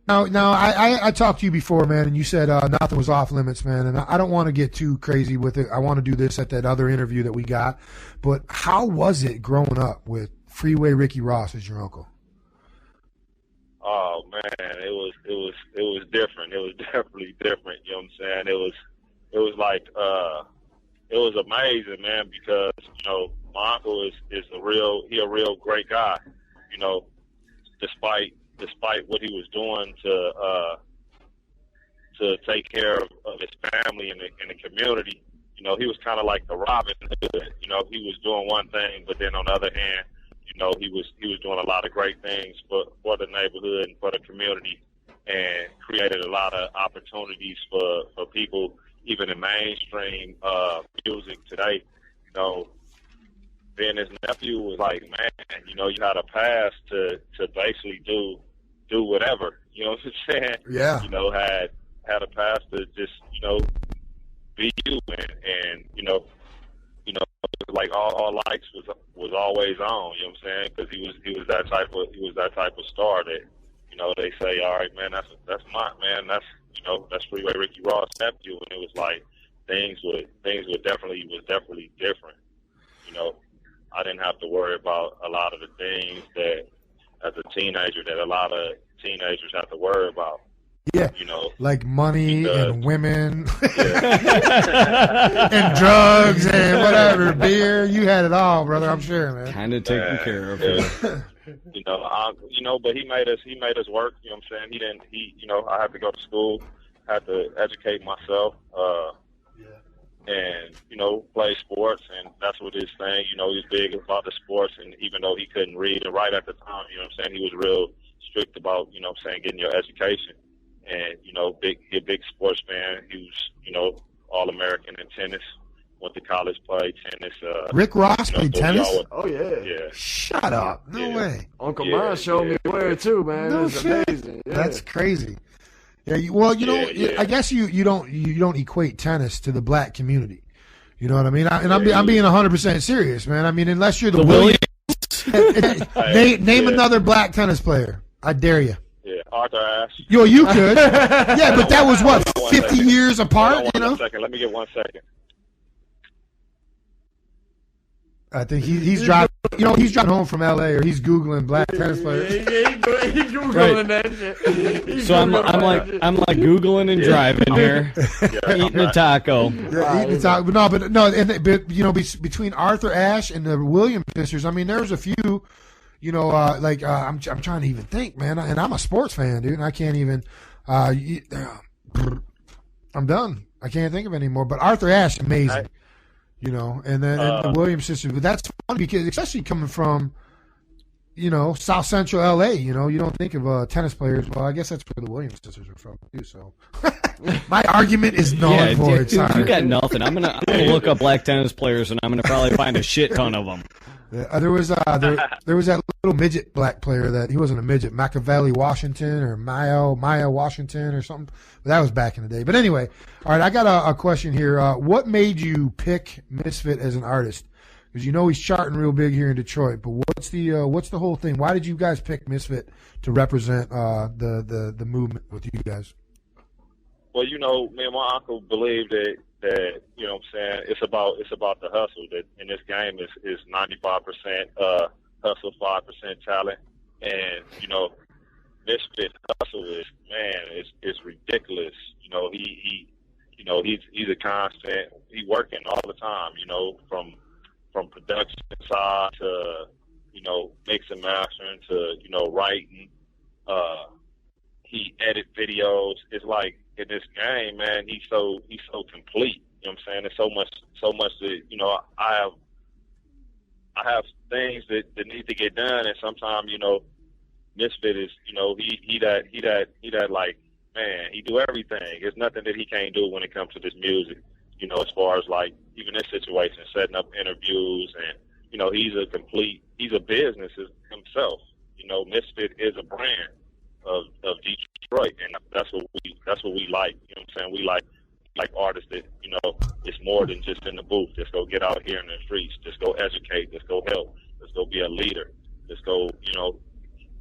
I talked to you before, man, and you said nothing was off limits, man. And I don't want to get too crazy with it. I want to do this at that other interview that we got. But how was it growing up with Freeway Ricky Ross as your uncle? Oh man, it was different. It was definitely different. You know what I'm saying? It was like it was amazing, man, because you know my uncle is a real great guy. You know, despite what he was doing to take care of his family and the community, you know, he was kind of like the Robin Hood. You know, he was doing one thing, but then on the other hand, you know, he was doing a lot of great things for the neighborhood and for the community, and created a lot of opportunities for people, even in mainstream music today. You know, being his nephew was like, man, you know, you had a pass to basically do whatever. You know what I'm saying? Yeah. You know, had a pass to just, you know, be you, and you know, like all lights was always on. You know what I'm saying? Because he was that type of star that, you know, they say, all right, man, that's my man, that's Freeway Ricky Ross' nephew, and it was like things were definitely different. You know, I didn't have to worry about a lot of the things that as a teenager that a lot of teenagers have to worry about. Yeah, you know, like money and women and drugs and whatever, beer. You had it all, brother. I'm sure, man. Kind of taken care of. You know, but he made us work. You know what I'm saying? You know, I had to go to school, had to educate myself, and you know, play sports, and that's what his thing. You know, he's big about the sports, and even though he couldn't read and write at the time, you know what I'm saying, he was real strict about, you know what I'm saying, getting your education. And, you know, he a big sports fan. He was, you know, All-American in tennis. Went to college, played tennis. Rick Ross played tennis? Oh, yeah. Yeah. Shut up. No way. Uncle Mine showed me where, too, man. No it's shit. amazing. Yeah. That's crazy. Yeah, I guess you don't equate tennis to the black community. You know what I mean? I'm being 100% serious, man. I mean, unless you're the Williams. Name another black tennis player. I dare you. Yeah, Arthur Ashe. Yo, you could. Yeah, but that was what, 50 years apart, you know? 1 second. Let me get 1 second. I think he's driving. you know, he's driving home from L.A. or he's Googling black tennis players. He Googling that shit. So I'm like Googling and driving here, eating a taco. Yeah, eating a taco. But you know, between Arthur Ashe and the Williams sisters, I mean, there's a few. You know, I'm trying to even think, man, and I'm a sports fan, dude, and I can't even. I'm done. I can't think of any more. But Arthur Ashe, amazing. You know, and then and the Williams sisters. But that's funny because, especially coming from, you know, South Central LA, you know, you don't think of tennis players. Well, I guess that's where the Williams sisters are from too. So my argument is null and void. Dude, you got nothing. I'm gonna look up black tennis players, and I'm gonna probably find a shit ton of them. There was that little midget black player that he wasn't a midget, Machiavelli Washington or Maya Washington or something. But that was back in the day. But anyway, all right, I got a question here. What made you pick Misfit as an artist? Because you know he's charting real big here in Detroit. But what's the whole thing? Why did you guys pick Misfit to represent the movement with you guys? Well, you know, me and my uncle believe that you know what I'm saying, it's about the hustle. That in this game is 95% hustle, 5% talent. And, you know, Misfit hustle is ridiculous. You know, he's a constant, he working all the time, you know, from production side to, you know, mixing, mastering to, you know, writing. He edit videos. It's like, in this game, man, he's so complete. You know what I'm saying? There's so much that, you know, I have things that need to get done, and sometimes, you know, Misfit is, you know, he that like, man, he do everything. There's nothing that he can't do when it comes to this music. You know, as far as like even this situation, setting up interviews, and you know, he's a business himself. You know, Misfit is a brand of Detroit, and that's what we like. You know what I'm saying? We like artists that, you know, it's more than just in the booth. Just go get out here in the streets. Just go educate. Just go help. Just go be a leader. Just go, you know,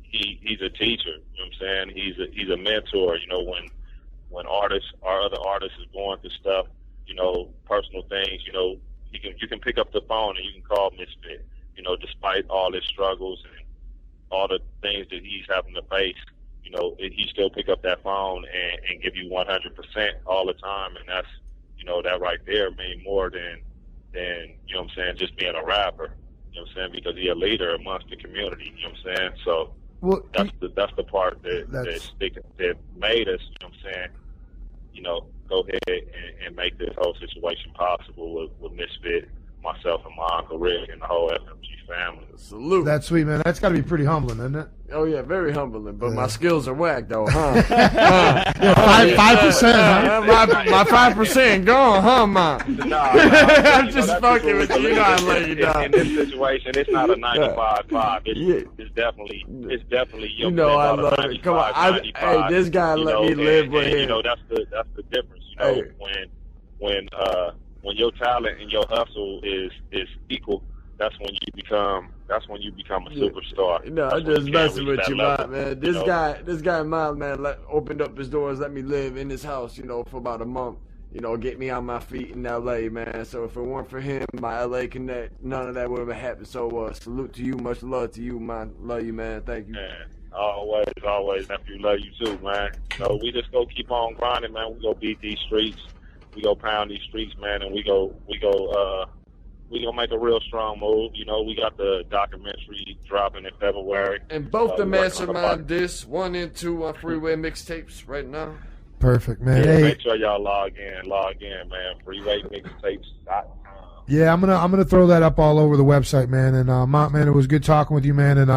he's a teacher. You know what I'm saying? He's a mentor. You know, when our other artists is going through stuff, you know, personal things, you know, you can pick up the phone and you can call Misfit. You know, despite all his struggles and all the things that he's having to face, you know, he still pick up that phone and give you 100% all the time. And that's, you know, that right there mean more than, you know what I'm saying, just being a rapper. You know what I'm saying? Because he's a leader amongst the community. You know what I'm saying? So that's the part that made us, you know what I'm saying, you know, go ahead and make this whole situation possible with Misfit, myself and my Uncle Rick and the whole FMG family. Salute. That's sweet, man. That's got to be pretty humbling, isn't it? Oh yeah, very humbling. But my skills are whack though, huh? 5%, huh? My 5% gone, huh, man? I'm just fucking with you. You know I love you, dog. In this situation, it's not a 95-5. It's definitely you know I love it. Come on, hey, this guy let me live with him. You know that's the difference. You know, when your talent and your hustle is equal, that's when you become a superstar. No, I'm just messing with you, man. This guy, man, opened up his doors, let me live in his house, you know, for about a month. You know, get me on my feet in L.A., man. So if it weren't for him, my L.A. connect, none of that would have happened. So salute to you, much love to you, man. Love you, man. Thank you. Man, always, nephew, love you too, man. So we just go keep on grinding, man. We go beat these streets. We go pound these streets, man, and we go make a real strong move. You know, we got the documentary dropping in February. And both the Mastermind discs, 1 and 2 on Freeway mixtapes right now. Perfect, man. Yeah, hey, make sure y'all log in, man. Freeway mixtapes.com. Yeah, I'm gonna throw that up all over the website, man. And Mont, man, it was good talking with you, man. And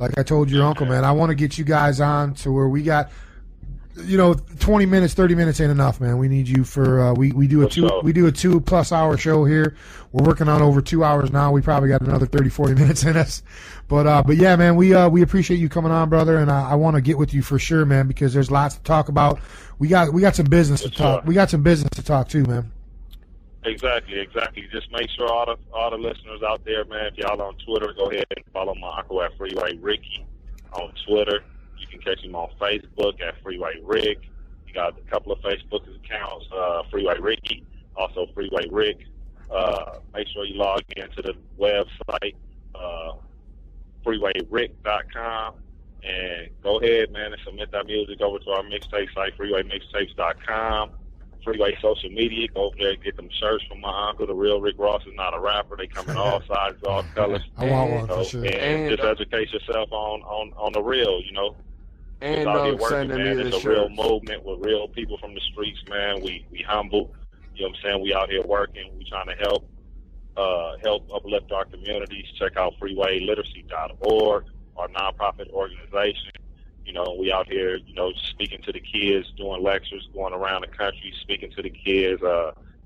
like I told your uncle, man, I want to get you guys on to where we got. You know, 20 minutes, 30 minutes ain't enough, man. We need you for we do a 2+ hour show here. We're working on over 2 hours now. We probably got another 30, 40 minutes in us. But yeah, man, we appreciate you coming on, brother, and I want to get with you for sure, man, because there's lots to talk about. We got some business to talk. We got some business to talk too, man. Exactly. Just make sure all the listeners out there, man, if y'all on Twitter, go ahead and follow my uncle at Freeway Ricky on Twitter. You can catch him on Facebook at Freeway Rick. You got a couple of Facebook accounts, Freeway Ricky, also Freeway Rick. Make sure you log into the website, freewayrick.com. And go ahead, man, and submit that music over to our mixtape site, freewaymixtapes.com. Freeway social media, go over there and get them shirts from my uncle. The real Rick Ross is not a rapper. They come in all sizes, all colors. I want one for sure. And just educate yourself on the real, you know. And out here working, sending man. me the It's a real shirts. movement with real people from the streets, man. We humble. You know what I'm saying? We out here working. We trying to help uplift our communities. Check out freewayliteracy.org, our nonprofit organization. You know, we out here, you know, speaking to the kids, doing lectures, going around the country, speaking to the kids,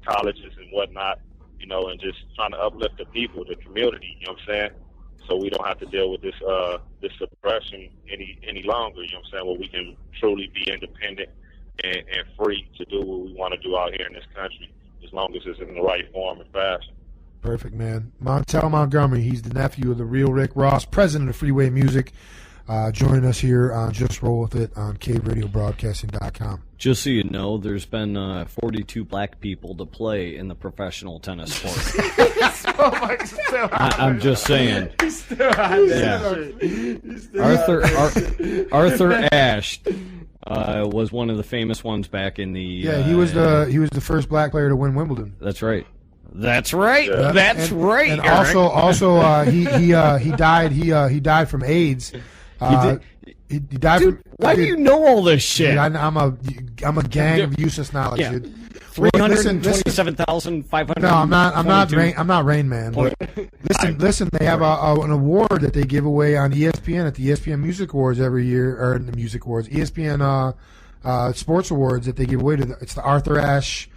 colleges and whatnot, you know, and just trying to uplift the people, the community, you know what I'm saying? So we don't have to deal with this suppression any longer, you know what I'm saying? Where we can truly be independent and free to do what we want to do out here in this country, as long as it's in the right form and fashion. Perfect, man. Montel Montgomery, he's the nephew of the real Rick Ross, president of Freeway Music, joining us here on Just Roll With It on caveradiobroadcasting.com. Just so you know, there's been 42 black people to play in the professional tennis sport. I'm just saying. He's still on Arthur Ashe was one of the famous ones back in the. Yeah, he was the first black player to win Wimbledon. That's right. That's right. Yeah. That's right. And Eric. also, he died. He died from AIDS. He died Dude, from. why do you know all this shit? Dude, I'm a gang of useless knowledge, Yeah. dude. 327,500. No, I'm not Rain Man. But listen. They have an award that they give away on ESPN at the ESPN Music Awards every year, or the Music Awards, ESPN Sports Awards that they give away to. It's the Arthur Ashe.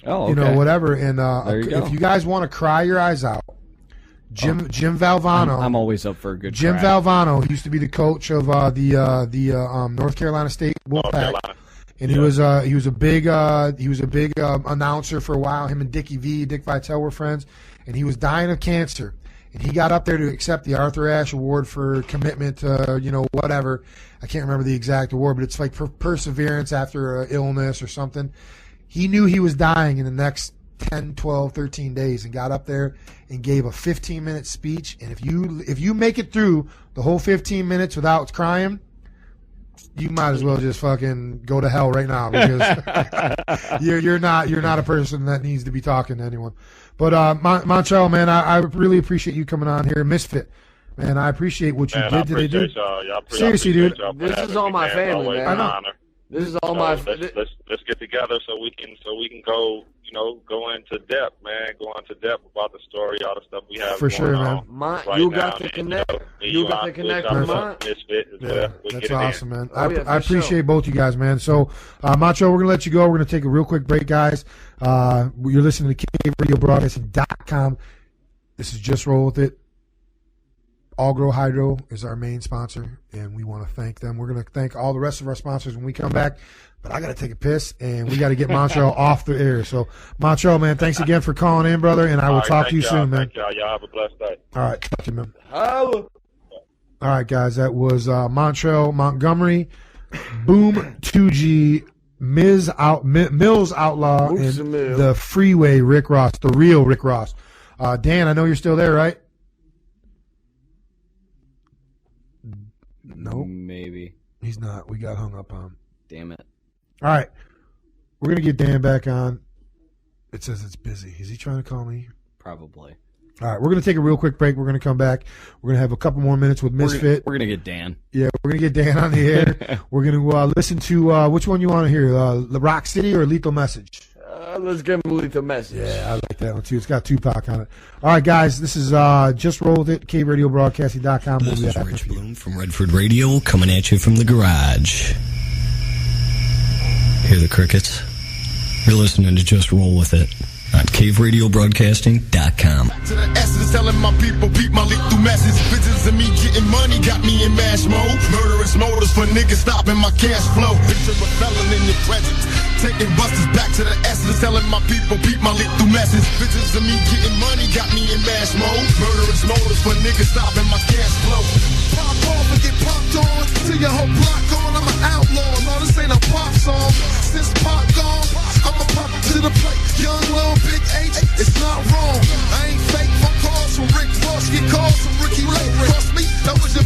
Oh, okay. You know, whatever. And There you go. if you guys want to cry your eyes out, Jim Valvano. I'm always up for a good Jim cry. Valvano. He used to be the coach of the North Carolina State Wolfpack, and he was a big announcer for a while. Him and Dick Vitale were friends, and he was dying of cancer. And he got up there to accept the Arthur Ashe Award for commitment to, whatever. I can't remember the exact award, but it's like for perseverance after an illness or something. He knew he was dying in the next 10, 12, 13 days and got up there and gave a 15-minute speech. And if you make it through the whole 15 minutes without crying, you might as well just fucking go to hell right now, because you're not a person that needs to be talking to anyone. But Montel, man, I really appreciate you coming on here. Misfit, man, I appreciate what you did today, dude. Seriously, dude. This is all my family, man. I know. This is all my. Let's get together so we can go go into depth, man. Go into depth about the story, all the stuff we have. For sure, man. You got to connect. You got to connect with Mont. Yeah, that's awesome, man. I appreciate both you guys, man. So, Macho, we're gonna let you go. We're gonna take a real quick break, guys. You're listening to caveradiobroadcasting.com. This is Just Roll With It. All Grow Hydro is our main sponsor, and we want to thank them. We're going to thank all the rest of our sponsors when we come back, but I got to take a piss, and we got to get Montreal off the air. So, Montreal, man, thanks again for calling in, brother, and I will talk to you soon, man. Thank y'all. Y'all have a blessed day. All right, talk to you, man. Oh. All right, guys, that was Montreal Montgomery, Boom2G, Mills Outlaw, Muszamil. and the Freeway Rick Ross, the real Rick Ross. Dan, I know you're still there, right? No, maybe he's not. We got hung up on. Damn it! All right, we're gonna get Dan back on. It says it's busy. Is he trying to call me? Probably. All right, we're gonna take a real quick break. We're gonna come back. We're gonna have a couple more minutes with Misfit. We're gonna get Dan. Yeah, we're gonna get Dan on the air. We're gonna listen to which one you want to hear, the Rock City or Lethal Message. Let's give him a Lethal Message. Yeah, I like that one too. It's got Tupac on it. All right, guys, this is Just Roll With It, caveradiobroadcasting.com. This is Rich Bloom from Redford Radio, coming at you from the garage. Hear the crickets? You're listening to Just Roll With It on caveradiobroadcasting.com. To the essence, telling my people, peep my lethal message. Bitches and me getting money got me in mash mode. Murderous motives for niggas stopping my cash flow. Picture a felon in your presence. Taking busters back to the essence, telling my people, peep my lethal message. Bitches and me getting money got me in mash mode. Murderous motives for niggas stopping my cash flow. Pop off and get popped on till your whole block gone. I'm an outlaw. No, this ain't a pop song. Since pop gone, I'ma pop to the plate. Young, little, big H, it's not wrong. I ain't fake phone calls from Rick Ross. Get calls from Ricky Lake. Trust me, that was your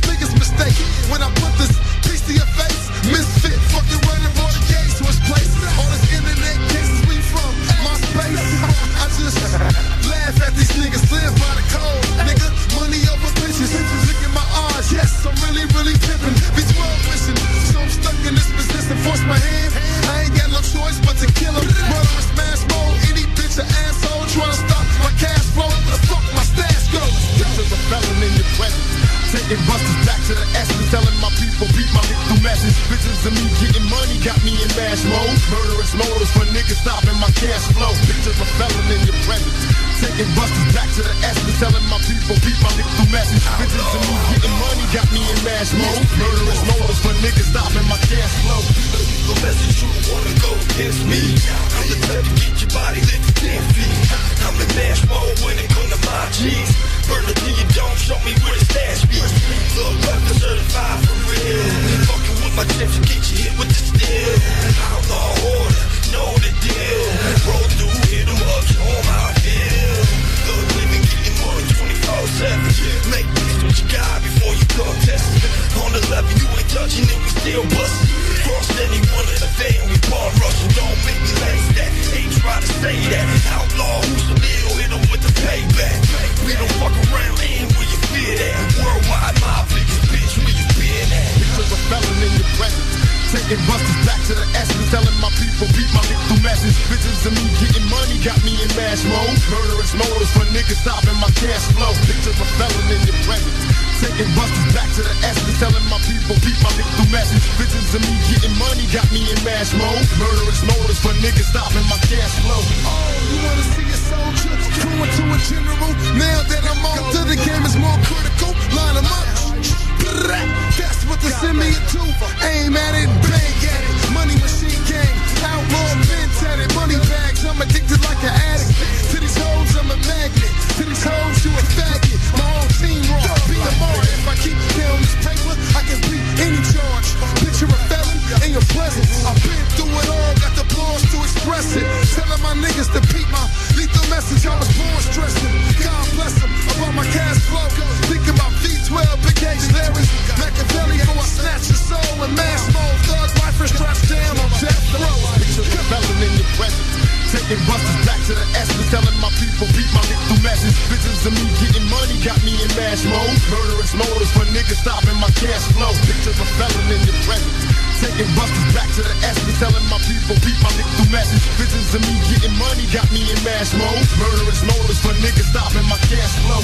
Taking busters back to the essence, telling my people beat my lick through message. Bitches and me getting money got me in mash mode. Murderous motives for niggas stopping my cash flow. Picture a felon in your presence. Taking busters back to the essence, telling my people beat my lick through message. Bitches and me getting money got me in mash mode. Murderous motives for niggas stopping my cash flow. The message you wanna go against me. I'm the type to get your body lit for 10 feet. I'm in mash mode when it come to my G's. Burn it till you don't show me where the stash be. Look up the certified for real. Fucking with my chips to get you hit with the steel. Outlaw order, know the deal. Roll through, hit 'em up, show 'em how I feel. Thug living, getting money 24/7. Make peace with your guy before you come test it. On the level, you ain't touching it, we still bustin'. Cross anyone in the van, we bomb rushing. Don't make me lace that, ain't try to say that. Outlaw, Muszamil, hit 'em with the payback. We don't fuck around, ain't where you feel that. Worldwide, my biggest bitch, where you been at? Because a felon in your presence. Taking busters back to the essence, telling my people beat my lick through message. Bitches and me getting money got me in mash mode. Murderous motives for niggas stopping my cash flow. Picture a felon in your presence. Taking busters back to the essence, telling my people beat my lick through message. Bitches and me getting money got me in mash mode. Murderous motives for niggas stopping my cash flow. Oh, you wanna see a soldier going to a general? Now that I'm on to the game is more critical. Line 'em up. That's what they send me to. Aim at it, bang at it. Money machine gang, outlaw bent at it. Money bags, I'm addicted like an addict. To these hoes, I'm a magnet. To these hoes, you a faggot. My whole team wrong, beat them all. If I keep down this paper, I can beat any charge. Picture a felon in your presence. I've been through it all, got the balls to express it. Telling my niggas to beat my lethal message. I was born stressing. God bless them, about my cash flow. Thinking about V12, big H Larry. Machiavelli, how I snatch your soul and mass mode. Thug life is strapped down on death row. Picture a felon in your presence. Taking busters back to the essence, telling my people beat my lick through message. Bitches and me getting money got me in mash mode. Murderous motives for niggas stopping my cash flow. Picture a felon in your presence. Taking busters back to the essence, telling my people beat my lick through message. Bitches and me getting money got me in mash mode. Murderous motives for niggas stopping my cash flow.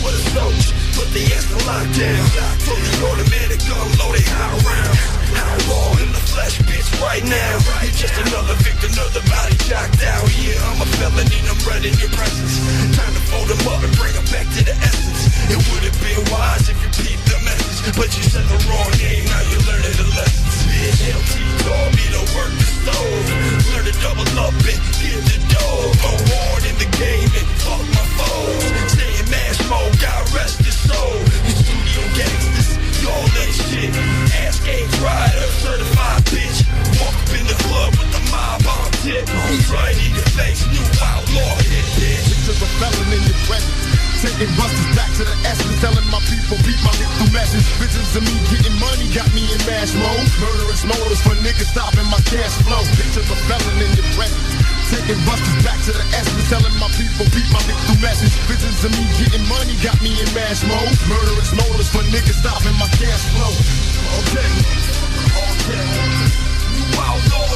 What a soldier, put the ass to lockdown. Fully automatic gun loaded high rounds. Outlaw in the flesh, bitch, right now. You're just another victim, another body jacked out. Yeah, I'm a felon and I'm right in your presence. Time to fold them up and bring them back to the essence. It would have been wise if you peeped the message, but you said the wrong name, now you're learning the lessons. Bitch, LT taught me to work the stove. Learn to double up and get the dough. Go hard in the game and fuck my foes. Stay in mash mode, God rest his soul. You studio gangsters, y'all ain't shit. Ass gauge rider, certified bitch. Walk up in the club with the mob on tip. Who's right in your face, new outlaw hit bitch. Picture a felon in your presence. Taking busters back to the essence, telling my people beat my lick through message. Bitches and me getting money got me in mash mode. Murderous motives for niggas stopping my cash flow. Picture a felon in your presence. Taking busters back to the essence, telling my people beat my lick through message. Bitches and me getting money got me in mash mode. Murderous motives for niggas stopping my cash flow. Okay, new outlaw.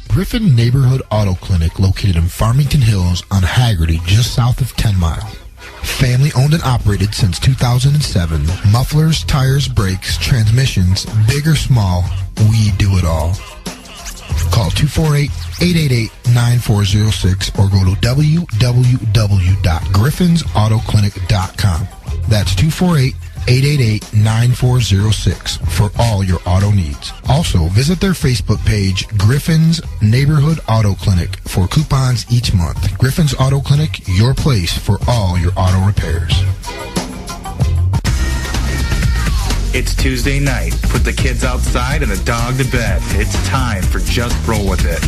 Griffin Neighborhood Auto Clinic, located in Farmington Hills on Haggerty, just south of 10 Mile. Family owned and operated since 2007. Mufflers, tires, brakes, transmissions, big or small, we do it all. Call 248-888-9406 or go to www.griffinsautoclinic.com. That's 248-888-9406 for all your auto needs. Also, visit their Facebook page, Griffin's Neighborhood Auto Clinic, for coupons each month. Griffin's Auto Clinic, your place for all your auto repairs. It's Tuesday night. Put the kids outside and the dog to bed. It's time for Just Roll With It.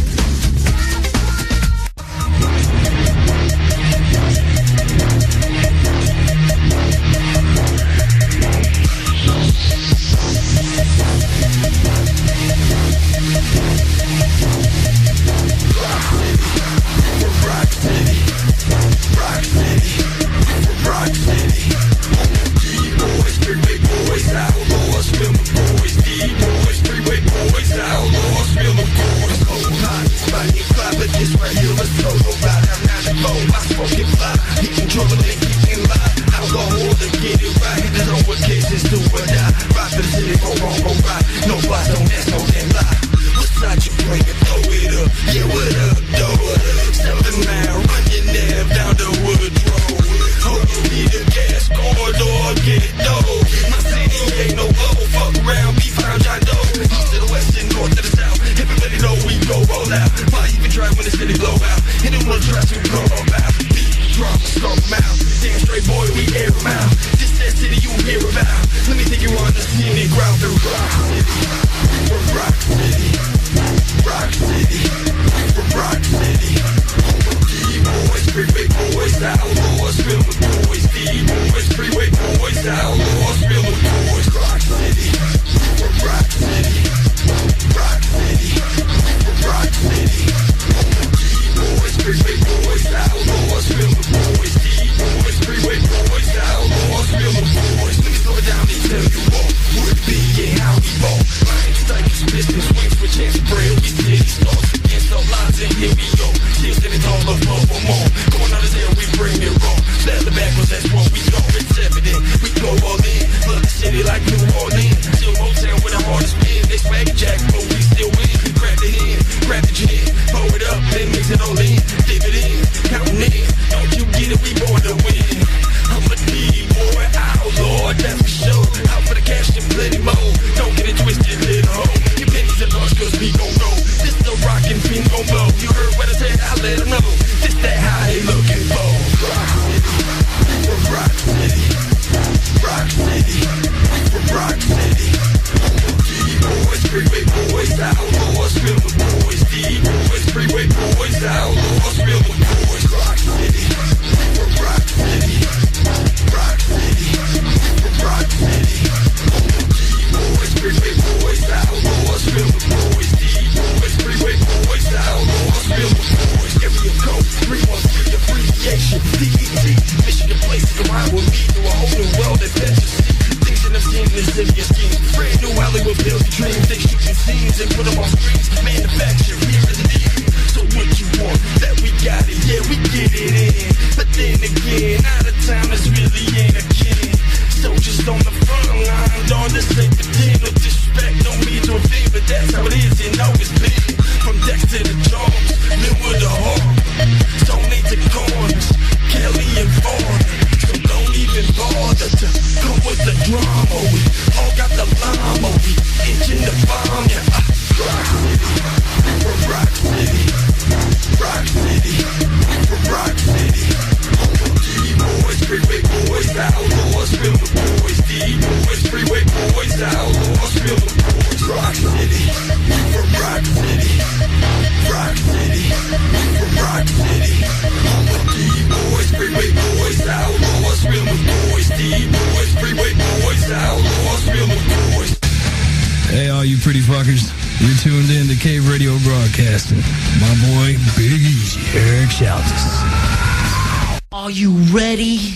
Outlaws, Freeway boys, D-boys, Freeway boys, Outlaws, always do or die. Ride to the city, go wrong, go right. No lie, don't ask, no damn lie. What side you bring it, throw it up. Yeah, what up, though? 7 mile, run your nab down the Woodrow. Hope you need a gas corridor, get it though. My city ain't no bubble, fuck around, be found, John Doe. East to the west and north to the south. Everybody know we go roll out. Why even drive when the city blow out? Anyone try to go about? Beat, drum, stomp them out. Damn straight boy, we air them out. This that city you hear about. Let me take you on the scenic route through Rock City. From Rock City. Rock City. From Rock City. D-boys, freeway boys, outlaws, film with boys. D-boys, freeway boys, outlaws, film with boys. Rock City. From Rock City. Rock City, Rock City, D-boys, freeway boys, outlaws, film the boys, D-boys, freeway boys, outlaws, film the boys. Let me slow it down and tell you all, would be and how we ball. Lions, tigers, business, wings with chance of braille, we city stars against all lines, and here we go. Still standing tall above them all. Going out of there, we bring it raw. Leather backwards, that's what we go. It's evident, we go all in. Love the city like New Orleans. Still Motown with the hardest men. They swag jack, but we still win. Grab the hand, grab the gin, pour it up, then mix it all in. Dip it in, counting in. Don't you get it? We born to win. I'm a D-boy outlaw, that's for sure. Out for the cash and plenty more. Don't get it twisted, little hoe. Your pennies and bucks, cause we gon' go. This the rockin' fiend gon' blow. You heard what I said, I let them know. This that how they looking for. Rock City, Rock City, from Rock City. D-boys, freeway boys, outlaws, film with boys. D-boys, freeway boys, outlaws, film with boys. Rock City, from Rock City, Rock City, from Rock City. D-boys, freeway boys, outlaws, film with boys. D-boys, freeway boys, outlaws, film with boys. Area code 313 abbreviation. DET, Michigan places around with me through a whole new world that bet you see. Things that I've seen in this city of schemes. Brand new Hollywood build dreams. They shoot the scenes and put them on screens. Manufacture here in the deep. So what you want? That we got it, yeah, we get it in. But then again, out of town, this really ain't a kid. Soldiers on the front line, dog, this ain't the thing. No disrespect, no mean to a thing, but that's how it is and always been. From decks to the jaws, live with the heart. Donate to cause, Kelly and Vaughn. So don't even bother to come with the drama. We all got the llama, we itching the bomb, yeah. Rock City, from Rock City, Rock City, from Rock City. D-boys, freeway boys, outlaws, film the boys. D-boys, freeway boys, outlaws, film the boys. Rock City, from Rock City, Rock City, from Rock City. D-boys, freeway boys, outlaws, film the boys. D-boys, freeway boys, outlaws, film the boys. Hey, all you pretty fuckers. You're tuned in to Cave Radio Broadcasting. My boy, Big Easy, Eric Shaltis. Are you ready?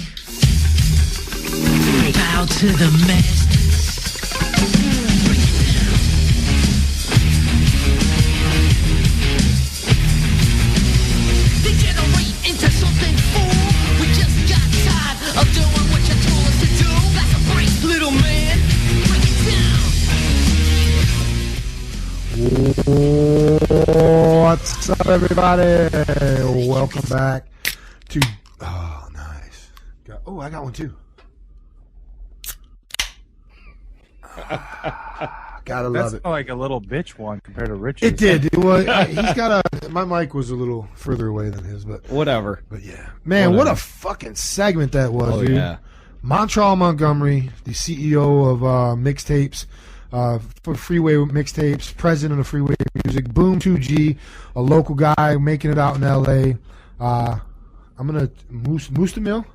Bow to the masters. Degenerate into something full. We just got tired of doing what you told us to do. That's a break, little man. Break it down. What's up, everybody? Welcome back to. Oh, nice. Oh, I got one too. Gotta love it. That's like a little bitch one compared to Richard's. It did. It was. He's got a. My mic was a little further away than his, but whatever. But yeah, man, what a fucking segment that was, dude. Yeah. Montreal Montgomery, the CEO of mixtapes, for Freeway mixtapes, president of Freeway Music, Boom2G, a local guy making it out in L.A. I'm gonna Muszamil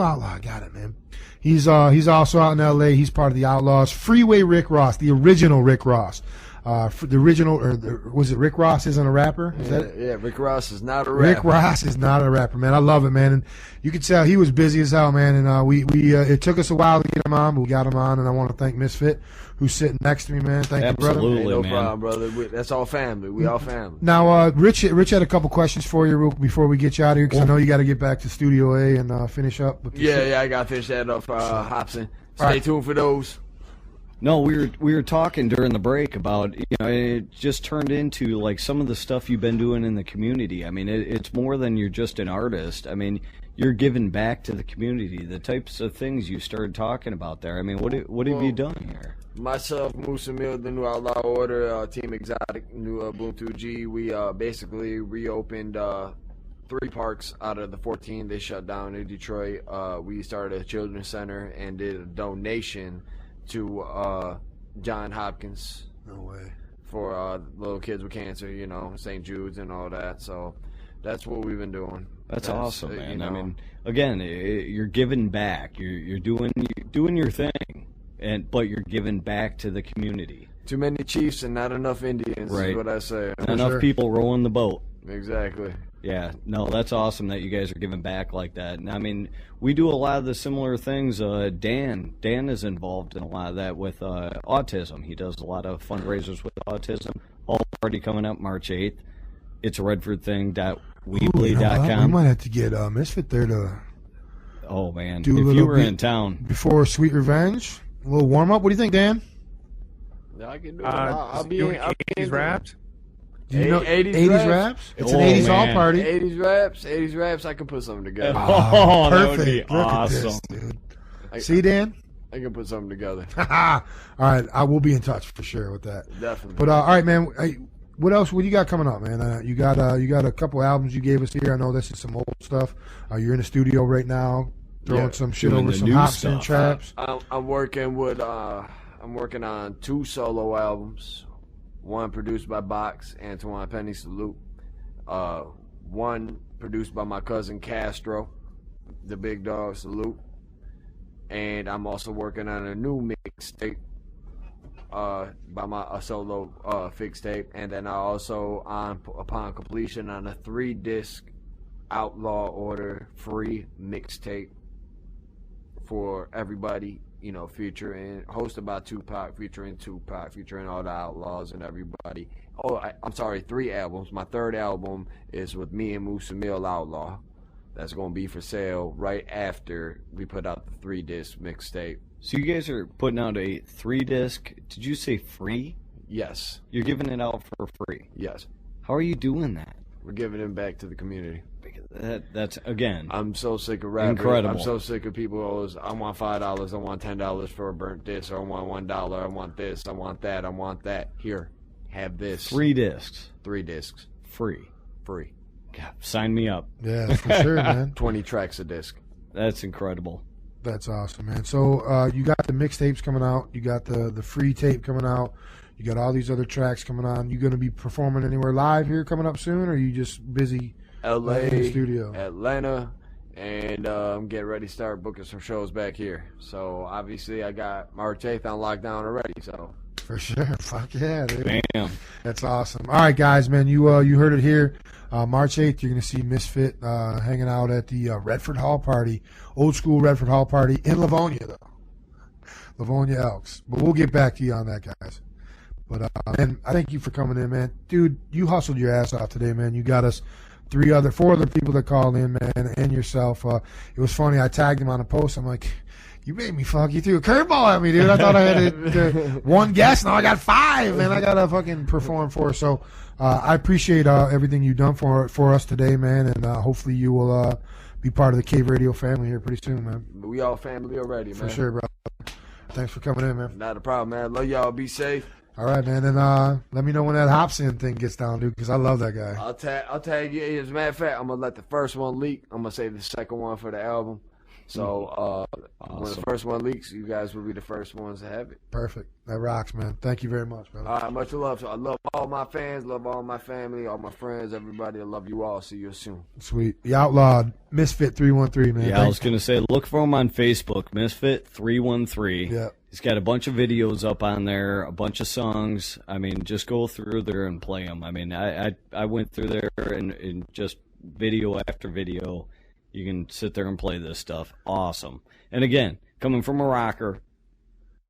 Outlaw. I got it, man. He's also out in L.A. He's part of the Outlaws. Freeway Rick Ross, the original Rick Ross. The original, was it Rick Ross isn't a rapper? Is that it? Yeah, Rick Ross is not a rapper. Rick Ross is not a rapper, man. I love it, man. And you could tell he was busy as hell, man. And we it took us a while to get him on, but we got him on. And I want to thank Misfit, who's sitting next to me, man. Thank you, brother. Hey, no problem, brother. That's all family. We all family. Now, Rich had a couple questions for you before we get you out of here, because I know you got to get back to Studio A and finish up. With yeah, I got to finish that up, Hobson. Stay tuned for those. No, we were talking during the break about, it just turned into like some of the stuff you've been doing in the community. I mean, it's more than you're just an artist. I mean, you're giving back to the community. The types of things you started talking about there. I mean, what have you done here? Myself, Muszamil, the new Outlaw Order, Team Exotic, new Boom2G. We basically reopened 3 parks out of the 14 they shut down in Detroit. We started a children's center and did a donation to John Hopkins. No way. For little kids with cancer, St. Jude's and all that. So that's what we've been doing. That's awesome, man. I mean, again, you're giving back. You're doing your thing, but you're giving back to the community. Too many chiefs and not enough Indians, right. Is what I say. Not enough people rowing the boat. Exactly. Yeah, no, that's awesome that you guys are giving back like that. And I mean, we do a lot of the similar things. Dan is involved in a lot of that with autism. He does a lot of fundraisers with autism. All party coming up March 8th. It's a redfordthing.weebly.com. We might have to get Misfit there to. Oh man, if you were in town before Sweet Revenge, a little warm up. What do you think, Dan? Yeah, I can do it. I'll be in 80s raps. Do you know 80s raps? It's an 80s all party. 80s raps. I can put something together. Oh, perfect. That would be awesome, awesome, dude. See, Dan? I can put something together. All right, I will be in touch for sure with that. Definitely. But all right, man. What else? What do you got coming up, man? You got a couple albums you gave us here. I know this is some old stuff. You're in the studio right now, throwing some shit over some hops and traps. I'm working on 2 solo albums. One produced by Box, Antoine Penny Salute. One produced by my cousin Castro, the Big Dog Salute. And I'm also working on a new mixtape by a solo fix tape. And then I also, upon completion, on a 3-disc Outlaw Order free mixtape for everybody. Featuring, hosted by Tupac, featuring all the Outlaws and everybody. I'm sorry, 3 albums. My 3rd album is with me and Muszamil Outlaw. That's going to be for sale right after we put out the 3-disc mixtape. So you guys are putting out a 3-disc, did you say free? Yes. You're giving it out for free? Yes. How are you doing that? We're giving it back to the community. That's again. I'm so sick of rappers. Incredible. I'm so sick of people always. I want $5. I want $10 for a burnt disc. Or I want $1. I want this. I want that. I want that. Here, have this. 3 discs. 3 discs. Free. God, sign me up. Yeah, for sure, man. 20 tracks a disc. That's incredible. That's awesome, man. So you got the mixtapes coming out. You got the free tape coming out. You got all these other tracks coming on. You going to be performing anywhere live here coming up soon, or are you just busy? LA, in the studio, Atlanta, and I'm getting ready to start booking some shows back here. So obviously I got March 8th on lockdown already. So for sure, fuck yeah, dude. Bam. That's awesome. All right, guys, man, you heard it here. March 8th, you're gonna see Misfit hanging out at the Redford Hall Party, old school Redford Hall Party in Livonia, though. Livonia Elks. But we'll get back to you on that, guys. But man, I thank you for coming in, man. Dude, you hustled your ass off today, man. You got us 4 other people that called in, man, and yourself. It was funny. I tagged him on a post. I'm like, you made me fuck. You threw a curveball at me, dude. I thought I had one guest. Now I got 5, and I got to fucking perform for us. So I appreciate everything you've done for us today, man, and hopefully you will be part of the Cave Radio family here pretty soon, man. We all family already, man. For sure, bro. Thanks for coming in, man. Not a problem, man. Love y'all. Be safe. All right, man. And let me know when that Hobson thing gets down, dude, because I love that guy. I'll tag you. As a matter of fact, I'm gonna let the first one leak. I'm gonna save the second one for the album. So awesome. when the first one leaks, you guys will be the first ones to have it. Perfect. That rocks, man. Thank you very much, brother. All right, much love. So I love all my fans, love all my family, all my friends, everybody. I love you all. See you soon. Sweet. The Outlawed Misfit313, man. Yeah, I was gonna say, look for him on Facebook, Misfit313. Yeah. He's got a bunch of videos up on there, a bunch of songs. I mean, just go through there and play them. I mean, I went through there and just video after video. You can sit there and play this stuff. Awesome. And again, coming from a rocker,